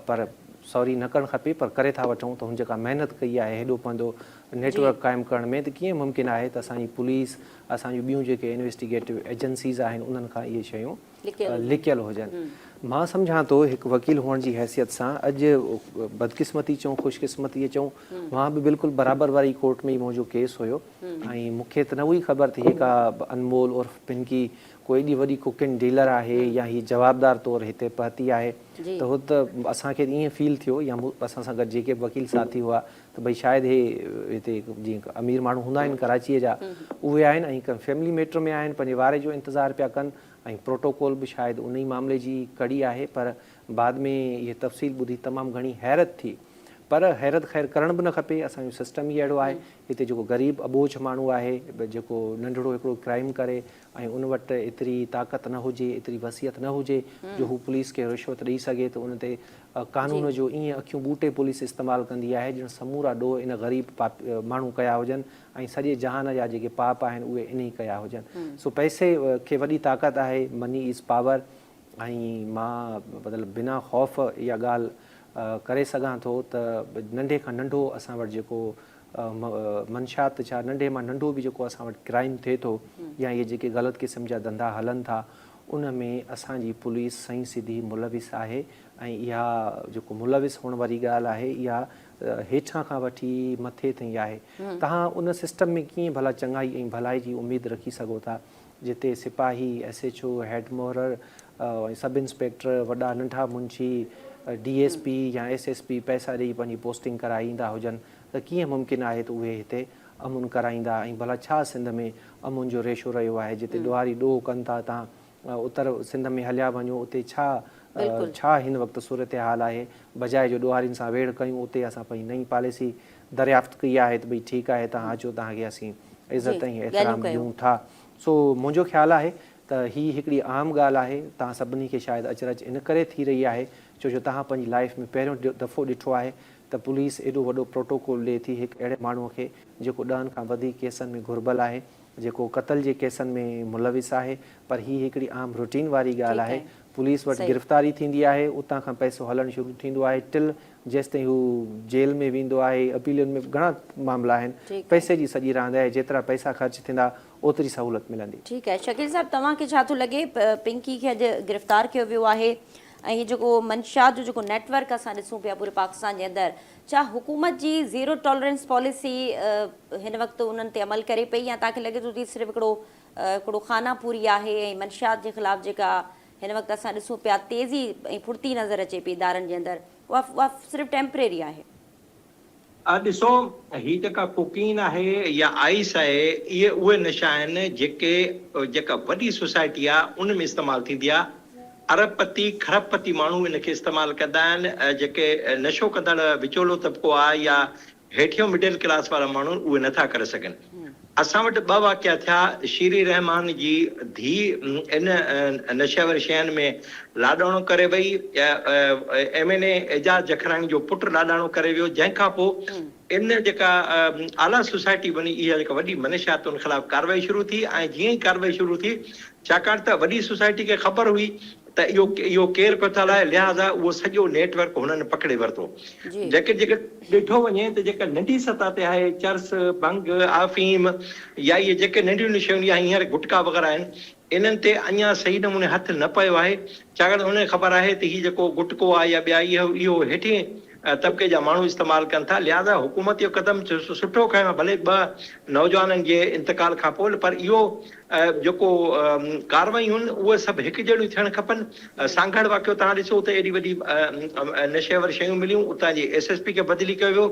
पर सॉरी न करणु खपे, पर करे था वठूं त हुन जेका महिनत कई आहे हेॾो पंहिंजो नेटवर्क क़ाइमु करण में, त कीअं मुमकिन आहे त असांजी पुलिस, असांजूं ॿियूं जेके इन्वेस्टिगेटिव एजेंसीज़ आहिनि उन्हनि खां इहे शयूं लिकियल हुजनि। मां सम्झां थो हिकु वकील हुअण जी हैसियत सां, अॼु बदकिस्मती चऊं ख़ुशकिस्मती चऊं, मां बि बिल्कुलु बराबरि वारी कोर्ट में ई मुंहिंजो केस हुयो ऐं मूंखे त न हुई ख़बर त हीअ का अनमोल उर्फ़ पिंकी कोई एॾी वॾी कोकेन डीलर आहे या हीअ जवाबदार तौरु हिते पहुती आहे, त हो त असांखे ईअं फील थियो, या असां सां गॾु जेके वकील साथी हुआ त भई शायदि हे हिते जीअं अमीर माण्हू हूंदा आहिनि कराचीअ जा उहे आहिनि ऐं फैमिली मैटर में आहिनि, पंहिंजे वारे जो इंतज़ारु पिया कनि ऐं प्रोटोकॉल बि शायदि उन ई मामले जी कड़ी आहे, पर बाद में इहे तफ़सील ॿुधी तमामु घणी हैरत थी। पर हैरत ख़ैर करणु बि न खपे, असांजो सिस्टम ई अहिड़ो आहे, हिते जेको ग़रीब अबोझ माण्हू आहे जेको नंढड़ो हिकिड़ो क्राइम करे ऐं उन वटि एतिरी ताक़त न हुजे, एतिरी वसियत न हुजे जो हू पुलिस खे रिश्वत ॾेई सघे, त उन ते कानून जो ईअं अखियूं ॿूटे पुलिस इस्तेमालु कंदी आहे ॼण समूरा ॾोह इन ग़रीब माण्हू कया हुजनि ऐं सॼे जहान जा जेके पाप आहिनि उहे इन ई कया हुजनि। सो पैसे खे वॾी ताक़त आहे, मनी इज़ पावर, ऐं मां मतिलबु बिना ख़ौफ़ इहा ॻाल्हि करे सघां थो त नंढे खां नंढो असां वटि जेको मंशात छा नंढे मां नंढो बि जेको असां वटि क्राइम थिए थो या इहे जेके ग़लति क़िस्म जा धंधा हलनि था, उन में असांजी पुलिस सही सिधी मुलविस आहे ऐं इहा जेको मुलविस हुअण वारी ॻाल्हि आहे इहा हेठां खां वठी मथे ताईं आहे। तव्हां उन सिस्टम में कीअं भला चङाई ऐं भलाई जी उमेदु रखी सघो था जिते सिपाही, SHO, हेड मोहरर, सब इंस्पेक्टर, वॾा नंढा मुंशी, DSP या SSP पैसा ॾेई पंहिंजी पोस्टिंग कराईंदा हुजनि, त कीअं मुमकिन आहे त उहे हिते अमुन कराईंदा? ऐं भला छा सिंध में अमुन जो रेशो रहियो आहे? जिते ॾोहारी ॾोह कनि था, तव्हां उत्तर सिंध में हलिया वञो, उते छा हिन वक़्तु सूरत हाल आहे? बजाए जो ॾोहारियुनि सां वेड़ कयूं, उते असां पंहिंजी नई पॉलिसी दरियाफ़्त कई आहे त भई ठीकु आहे, तव्हां अचो, तव्हांखे असीं इज़त ऐं एतिराम ॾियूं था। सो मुंहिंजो ख़्यालु आहे त हीअ हिकिड़ी आम ॻाल्हि आहे, तव्हां सभिनी खे शायदि अचरज इन करे थी रही आहे छो जो तव्हां पंहिंजी लाइफ में पहिरियों दफ़ो ॾिठो आहे त पुलिस एॾो वॾो प्रोटोकॉल ॾिए थी हिकु अहिड़े माण्हूअ खे जेको 10 खां वधीक केसनि में घुर्बल आहे, जेको क़तल जे केसनि में मुलविस आहे, पर हीअ हिकिड़ी आम रूटीन वारी ॻाल्हि आहे। पुलिस वटि गिरफ़्तारी थींदी आहे, उतां खां पैसो हलणु शुरू थींदो आहे टिल जेसिताईं हू जेल में वेंदो आहे। अपीलुनि में घणा मामला आहिनि, पैसे जी सॼी रांदि आहे, जेतिरा पैसा ख़र्च थींदा ओतिरी सहूलियत मिलंदी। ठीकु आहे शकील साहब, तव्हांखे छा थो लॻे पिंकी खे अॼु गिरफ़्तार कयो वियो आहे ऐं हीउ जेको मंशात जो जेको नेटवर्क असां ॾिसूं पिया पूरे पाकिस्तान जे अंदरि, छा हुकूमत जी ज़ीरो टॉलरेंस पॉलिसी हिन वक़्तु उन्हनि ते अमल करे पई या तव्हांखे लॻे थो थी सिर्फ़ु हिकिड़ो खानापूरी आहे ऐं मंशात जे ख़िलाफ़ु जेका हिन वक़्तु असां ॾिसूं पिया तेज़ी ऐं फुर्ती नज़र अचे पई इदारनि जे अंदरि, उहा सिर्फ़ु टेम्परेरी आहे? ॾिसो, ही जेका कोकीन आहे या आइस आहे, इहे उहे नशा आहिनि जेका वॾी सोसाइटी आहे उन में इस्तेमालु थींदी आहे। अरबपति खरबपति माण्हू इनखे इस्तेमालु कंदा आहिनि, जेके नशो कंदड़ विचोलो तबिको आहे या हेठियों मिडिल क्लास वारा माण्हू उहे नथा करे सघनि। असां वटि 2 वाक़िया थिया। शीरी रहमान जी धीउ इन नशेवर शयुनि में लाॾाणो करे वई। MNA एजाज जखराणी जो पुटु लाॾाणो करे वियो, जंहिंखां पोइ इन जेका आला सोसाइटी बनी, इहा जेका वॾी मनशियात उन ख़िलाफ़ कार्रवाई शुरू थी। ऐं जीअं ई कार्रवाई शुरू थी, छाकाणि त वॾी सोसाइटी खे ख़बर हुई त इहो केरु पियो था लाहे, लिहाज़ा उहो सॼो नेटवर्क हुननि पकिड़े वरितो। जेके ॾिठो वञे त जेका नंढी सतह ते आहे, चर्स, भंग, अफ़ीम या इहे जेके नंढियूं नंढियूं शयूं या हींअर गुटका वग़ैरह आहिनि, इन्हनि ते अञा सही नमूने हथु न पियो आहे। छाकाणि हुनखे ख़बर आहे त हीउ जेको गुटको आहे या ॿिया इहो हेठिएं तबिके जा माण्हू इस्तेमालु कनि था। लिहाज़ा हुकूमत इहो क़दमु सुठो खयो आहे, भले 2 नौजवाननि जे इंतकाल खां पोइ, पर इहो जेको कार्रवाइयूं आहिनि उहे सभु हिकु जहिड़ियूं थियणु खपनि। सांघड़ वाक़ियो तव्हां ॾिसो त एॾी वॾी नशेवर शयूं मिलियूं, उतां जी SSP खे बदिली कयो वियो।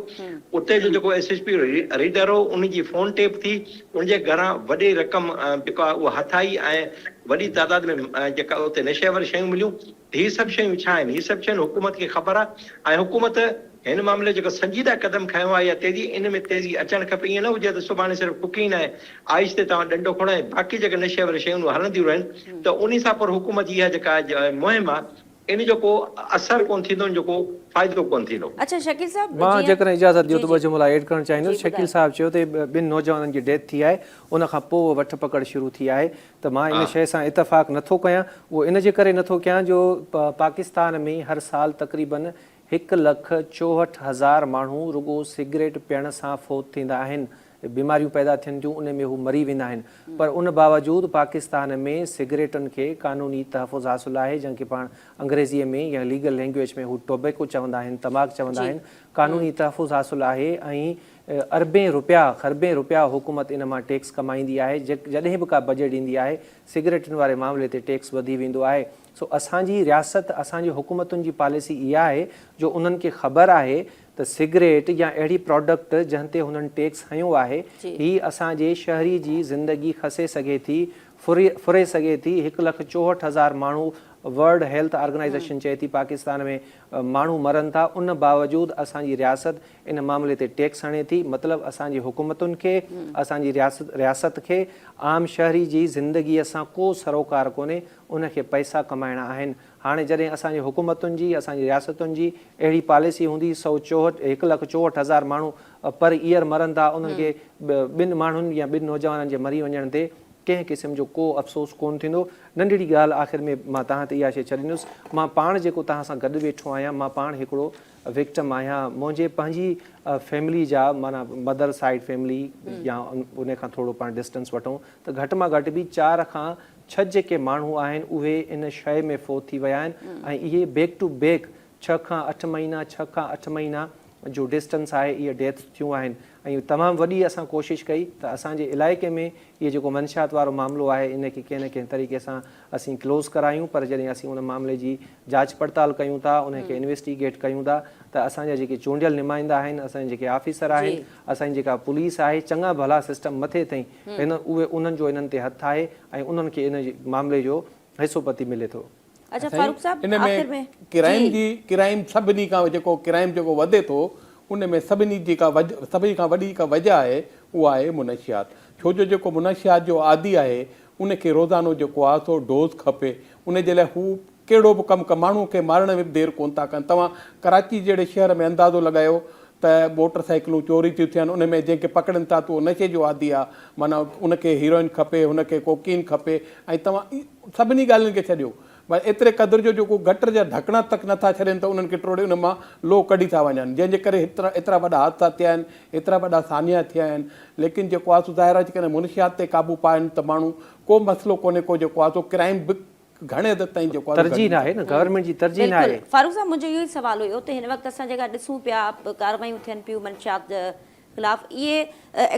उते जो जेको SSP रीडर हो, उनजी फ़ोन टेप थी, उनजे घरां वॾी रक़म जेका आहे उहा हथ आई ऐं वॾी तादाद में जेका उते नशेवर शयूं मिलियूं। हीअ सभु शयूं छा आहिनि? हीअ सभु शयूं हुकूमत खे ख़बर आहे, ऐं हुकूमत हिन मामले जेको संजीदा क़दम खयो आहे या तेज़ी, इन में तेज़ी अचणु खपे। ईअं न हुजे त सुभाणे सिर्फ़ु कुकीन ऐं आइस ते तव्हां डंडो खणो ऐं बाक़ी जेके नशेवर शयूं हलंदियूं रहनि, त उन सां पोइ हुकूमत इहा जेका मुहिम आहे, इन जो को असर कोन थींदो, इन जो को फ़ाइदो कोन थींदो। अच्छा शकील साहब, मां जेकर इजाज़त ॾियो त 2 जुमिला ऐड करणु चाहींदुसि। शकील साहब चयो त 2 नौजवाननि जी डेथ थी आहे, उन खां पोइ वठ पकड़ शुरू थी आहे। त मां इन शइ सां इतफ़ाक़ नथो कयां। उहो इन जे करे नथो कयां जो पाकिस्तान में हर साल तक़रीबन 1,64,000 माण्हू रुगो सिगरेट पीअण सां फ़ौत थींदा आहिनि, बीमारियूं पैदा थियनि थियूं, उन में हू मरी वेंदा आहिनि। पर उन बावजूदि पाकिस्तान में सिगरेटनि खे क़ानूनी तहफ़ुज़ हासिलु आहे, जंहिंखे पाण अंग्रेज़ीअ में या लीगल लैंग्वेज में हू टोबैको चवंदा आहिनि, तमाकू चवंदा आहिनि। क़ानूनी तहफ़ुज़ हासिलु आहे ऐं खरबें रुपया हुकूमत इन मां टैक्स कमाईंदी आहे। जॾहिं बि का बजट ईंदी आहे, सिगरेटनि वारे मामले ते टैक्स वधी वेंदो आहे। सो असांजी रियासत, असांजी हुकूमतुनि जी पॉलिसी इहा आहे जो उन्हनि खे ख़बर आहे त सिगरेट या अहिड़ी प्रोडक्ट जंहिं ते हुननि टैक्स हयो आहे, ही असांजे शहरी जी ज़िंदगी खसे सघे थी, फुरे सघे थी। 1,64,000 माण्हू, वर्ल्ड हेल्थ ऑर्गेनाइज़ेशन चए थी पाकिस्तान में माण्हू मरनि था, उन बावजूदि असांजी रियासत इन मामले ते टैक्स हणे थी। मतिलबु असांजी हुकूमतुनि खे, असांजी रियासत खे आम शहरी जी ज़िंदगीअ सां को सरोकार कोन्हे, उनखे पैसा कमाइणा आहिनि। हाणे जॾहिं असांजी हुकूमतुनि जी, असांजी रियासतुनि जी अहिड़ी पॉलिसी हूंदी, 1,64,000 माण्हू पर ईयर मरनि था, उन्हनि खे 2 माण्हुनि या 2 नौजवाननि जे मरी वञण ते कंहिं क़िस्म जो को अफ़सोस कोन थींदो। नंढड़ी ॻाल्हि आख़िर में मां तव्हां ते इहा शइ छॾींदुसि। मां पाण जेको तव्हां सां गॾु वेठो आहियां, मां पाण हिकिड़ो विक्टिम आहियां। मुंहिंजे पंहिंजी फैमिली जा, माना मदर साइड फैमिली या उन खां थोरो पाण डिस्टेंस वठूं त घटि मां घटि बि 4 खां 6 जेके माण्हू आहिनि उहे इन शइ में फ़ौत थी विया आहिनि। ऐं इहे बैक टू बैक 6 खां 8 महीना जो डिस्टेंस आहे, इहे डेथ थियूं आहिनि। ऐं तमामु वॾी असां कोशिशि कई त असांजे इलाइक़े में इहो जेको मंशियात वारो मामिलो आहे, इनखे कंहिं न कंहिं तरीक़े सां असीं क्लोज़ करायूं। पर जॾहिं असीं उन मामले जी जांच पड़ताल कयूं था, उनखे इन्वेस्टिगेट कयूं था, त असांजा जेके चूंडियल नुमाइंदा आहिनि, असांजा जेके ऑफिसर आहिनि, असांजी जेका पुलिस आहे, चङा भला सिस्टम मथे ताईं उन्हनि जो इन्हनि ते हथु आहे ऐं उन्हनि खे इन मामले जो हिसोपति मिले थो। अच्छा फारूक साहब, इन में क्राइम सभिनी खां जेको क्राइम जेको वधे थो, उन में सभिनी खां वॾी का वजह आहे, उहा आहे मुनशियात। छो जो जेको मुनशियात जो आदी आहे, उनखे रोज़ानो जेको आहे सो डोज़ खपे। उन जे लाइ हू कहिड़ो बि कमु माण्हू खे मारण में देरि कोन था कनि। तव्हां कराची जहिड़े शहर में अंदाज़ो लॻायो त मोटर साइकिलूं चोरी थियूं थियनि, उन में जंहिंखे पकड़नि था त उहो नशे जो आदी आहे, माना उनखे हीरोइन खपे, उनखे कोकीन खपे। ऐं तव्हां सभिनी ॻाल्हियुनि खे छॾियो, भई एतिरे क़दुरु जो जेको गटर जा ढकणा तक नथा छॾनि त उन्हनि खे टोड़े उन मां लो कढी था वञनि, जंहिंजे करे एतिरा वॾा हादसा थिया आहिनि, एतिरा वॾा सानिया थिया आहिनि। लेकिन जेको आहे सो ज़ाहिर आहे जेकॾहिं मुनशियात ते क़ाबू पाइनि त माण्हू को मसइलो कोन्हे, को जेको आहे सो क्राइम बि घणे हद ताईं जेको तरजीह आहे न, गवर्नमेंट जी तरजीह आहे। फारूक साहब, मुंहिंजो इहो ई सुवाल हुयो त हिन वक़्तु असां जेका ॾिसूं पिया कार्रवायूं थियनि पियूं मंशियात ख़िलाफ़, इहे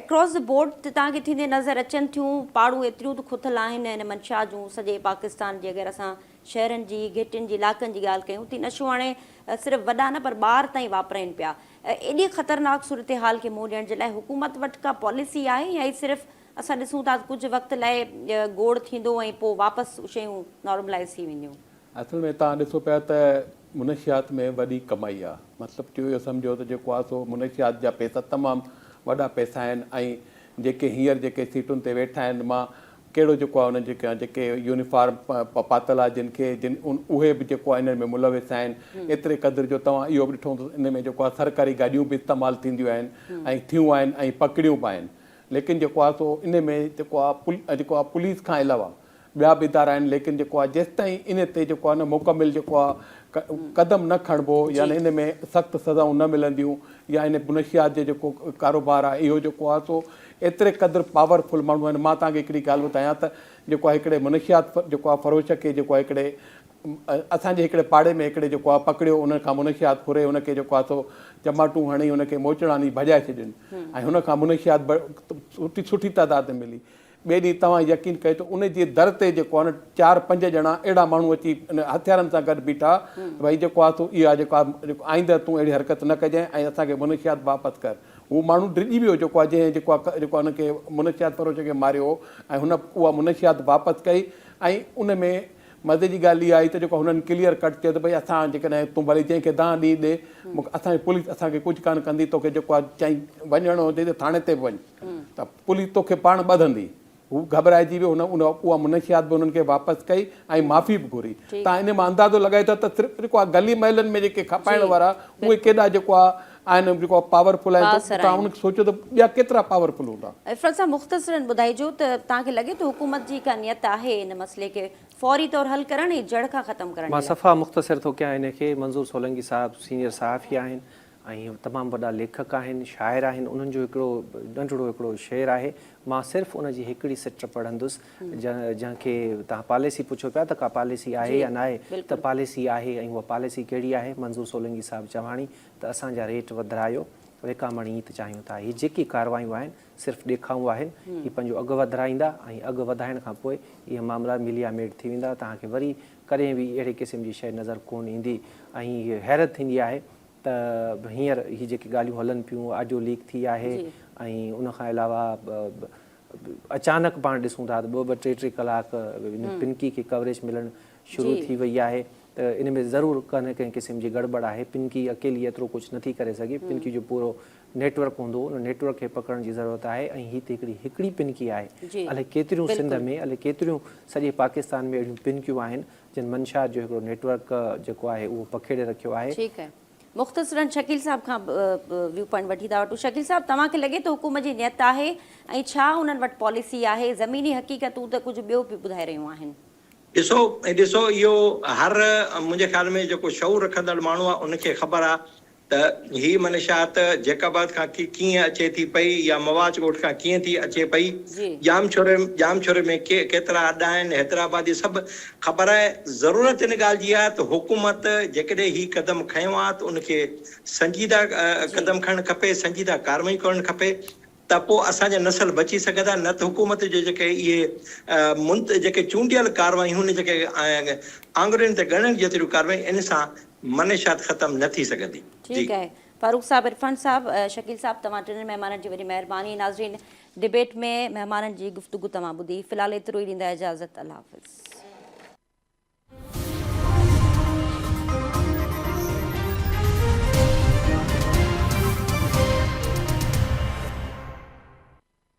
अक्रॉस द बोर्ड तव्हांखे थींदे नज़र अचनि थियूं? पाड़ू एतिरियूं त खुथल आहिनि हिन मंशियात जूं सॼे पाकिस्तान जी। अगरि असां शहरनि जी, गेटनि जी, इलाइक़नि जी ॻाल्हि कयूं थी, नशो हाणे सिर्फ़ु वॾा न पर ॿार ताईं वापराइनि पिया। एॾी ख़तरनाक सूरत हाल खे मुंहुं ॾियण जे लाइ हुकूमत वटि का पॉलिसी आहे या सिर्फ़ु असां ॾिसूं था कुझु वक़्तु लाइ गोड़ थींदो ऐं पोइ वापसि शयूं नॉर्मलाइज़ थी वेंदियूं? असल में तव्हां ॾिसो पिया त मुनशियात में वॾी कमाई आहे। मतिलबु इहो सम्झो त जेको आहे सो मुनशियात जा पैसा तमामु वॾा पैसा आहिनि। ऐं जेके हींअर जेके सीटुनि ते वेठा आहिनि मां कहिड़ो जेको आहे उन्हनि जेके यूनिफॉर्म पातल आहे जिन उहे बि जेको आहे इन में मुलविस आहिनि। एतिरे क़दुरु जो तव्हां इहो बि ॾिठो इन में जेको आहे सरकारी गाॾियूं बि इस्तेमालु थींदियूं आहिनि ऐं थियूं आहिनि ऐं पकड़ियूं बि आहिनि। लेकिन जेको आहे सो इन में जेको आहे पुलिस खां अलावा ॿिया बि इदारा आहिनि। लेकिन जेको आहे जेसि ताईं इन ते जेको आहे न मुकमिल जेको आहे कदम न खणिबो यानी इन में सख़्तु सज़ाऊं न मिलंदियूं या इन मुनशियात जो जेको कारोबार आहे इहो जेको आहे सो एतिरे क़दुरु पावरफुल माण्हू आहिनि। मां तव्हांखे हिकिड़ी ॻाल्हि ॿुधायां त जेको आहे हिकिड़े मुनशियात जेको आहे फ़रोश खे जेको आहे हिकिड़े असांजे हिकिड़े पाड़े में हिकिड़े जेको आहे पकड़ियो उन खां मुनशियात घुरे हुनखे जेको आहे सो चमाटूं हणी हुनखे मोचड़ानी भॼाए छॾियुनि ऐं हुन खां मुनशियात सुठी तादाद में मिली। ॿिए ॾींहुं तव्हां यकीन कयो त उन जे दर ते जेको आहे न 4-5 ॼणा अहिड़ा माण्हू अची हथियारनि सां गॾु बीठा भई जेको आहे तूं इहा जेको आहे आईंदह तूं अहिड़ी हरकत न कजांइ ऐं असांखे मुनशियात वापसि कर। हू माण्हू डिॼी वियो जेको आहे जंहिं जेको आहे हुनखे मुनशियात फ़रोश खे मारियो ऐं हुन उहा मुनशियात वापसि कई। ऐं उन में मज़े जी ॻाल्हि इहा आई त जेको हुननि क्लियर कट चयो त भई असां जेकॾहिं तूं भली जंहिंखे दांह ॾी ॾे असांजी पुलिस असांखे कुझु कान कंदी, तोखे जेको आहे चई वञिणो हुजे त थाणे ते बि वञ त पुलिस तोखे पाण ॿधंदी। हू घबराइजी वियो उहा मुनशियात बि उन्हनि खे वापसि कई ऐं माफ़ी बि घुरी। तव्हां इन मां अंदाज़ो लॻाए था त सिर्फ़ु जेको आहे गली महलनि में जेके खपाइण वारा उहे केॾा जेको आहे आहिनि जेको आहे पावरफुल आहिनि। तव्हां उनखे सोचो त ॿिया केतिरा पावरफुल हूंदा। इफ़रत साहब मुख़्तसरन ॿुधाइजो त तव्हांखे लॻे थो हुकूमत जी का नियत आहे इन मसइले खे फौरी तौर हल करण ऐं जड़ खां ख़तमु करण? मां सफ़ा मुख़्तसिर थो कयां इनखे। मंज़ूर सोलंकी साहब सीनियर सहाफ़ी आहिनि ऐं तमामु वॾा लेखक आहिनि, शाइर आहिनि। उन्हनि जो हिकिड़ो नंढिड़ो हिकिड़ो शेर आहे, मां सिर्फ़ु उनजी हिकिड़ी सिट पढ़ंदुसि जंहिंखे तव्हां पॉलिसी पुछो पिया त का पॉलिसी आहे या न आहे त पॉलिसी आहे ऐं उहा पॉलिसी कहिड़ी आहे। मंज़ूर सोलंकी साहब चवाणी त असांजा रेट वधायो विकामण ईअं त चाहियूं था। हीअ जेकी कारवायूं आहिनि सिर्फ़ु ॾेखाऊं आहिनि। हीअ पंहिंजो अघु वधाईंदा ऐं अघु वधाइण खां पोइ इहे मामला मिलिया मेट थी वेंदा। तव्हांखे वरी कॾहिं बि अहिड़े क़िस्म जी शइ नज़र कोन ईंदी। ऐं हीअ हैरत थींदी आहे त हींअर हीअ जेकी ॻाल्हियूं हलनि पियूं, ऑडियो लीक थी आहे ऐं उनखां अलावा अचानक पाण ॾिसूं था त 2-2, 3-3 कलाक पिनकी खे कवरेज मिलणु शुरू थी वई आहे त इन में ज़रूरु कंहिं कंहिं क़िस्म जी गड़बड़ आहे। पिनकी अकेली एतिरो कुझु नथी करे सघे। पिनकी जो पूरो नेटवर्क हूंदो, उन नेटवर्क खे पकड़ण जी ज़रूरत आहे। ऐं हीअ त हिकिड़ी पिनकी आहे, अलाए केतिरियूं सिंध में अलाए केतिरियूं सॼे पाकिस्तान में अहिड़ियूं पिनकियूं आहिनि जिन मंशा जो हिकिड़ो नेटवर्क जेको आहे उहो पखेड़े रखियो आहे। ठीकु आहे। मुख़्तसरन शकील साहब खां व्यू पॉइंट वठी था वठूं। शकील साहब, तव्हांखे लॻे थो हुकूमत जी नियत आहे ऐं छा उन्हनि वटि पॉलिसी आहे? ज़मीनी हक़ीक़तूं त कुझु ॿियो बि ॿुधाए रहियूं आहिनि। ॾिसो इहो हर मुंहिंजे ख़्याल में जेको शऊर रखंदड़ माण्हू आहे उनखे ख़बर आहे त ही मनशात जैकाबाद खां कीअं अचे थी पई या मवाज ॻोठ खां कीअं थी अचे पई, जामछोरे में केतिरा अॾा आहिनि, हैदराबाद, इहे सभु ख़बर आहे। ज़रूरत इन ॻाल्हि जी आहे त हुकूमत जेकॾहिं ही क़दम खयो आहे त उनखे संजीदा क़दम खणणु खपे, संजीदा कारवाई करणु खपे त पोइ असांजा नसल बची सघंदा। न त हुकूमत जे जेके इहे जेके चूंडियल कारवायूं आहिनि, जेके आङुरियुनि ते ॻणण जेतिरियूं कारवायूं, इन सां मनशात ख़तमु न थी सघंदी। ठीकु आहे। फारूक साहब, इरफान साहब, शकील साहब, तव्हां टिनि महिमाननि जी वॾी महिरबानी। नाज़रीन, डिबेट में महिमाननि जी गुफ़्तगू तव्हां ॿुधी। फ़िलहालु एतिरो ई ॾींदा इजाज़त। अल्लाह हाफ़िज़।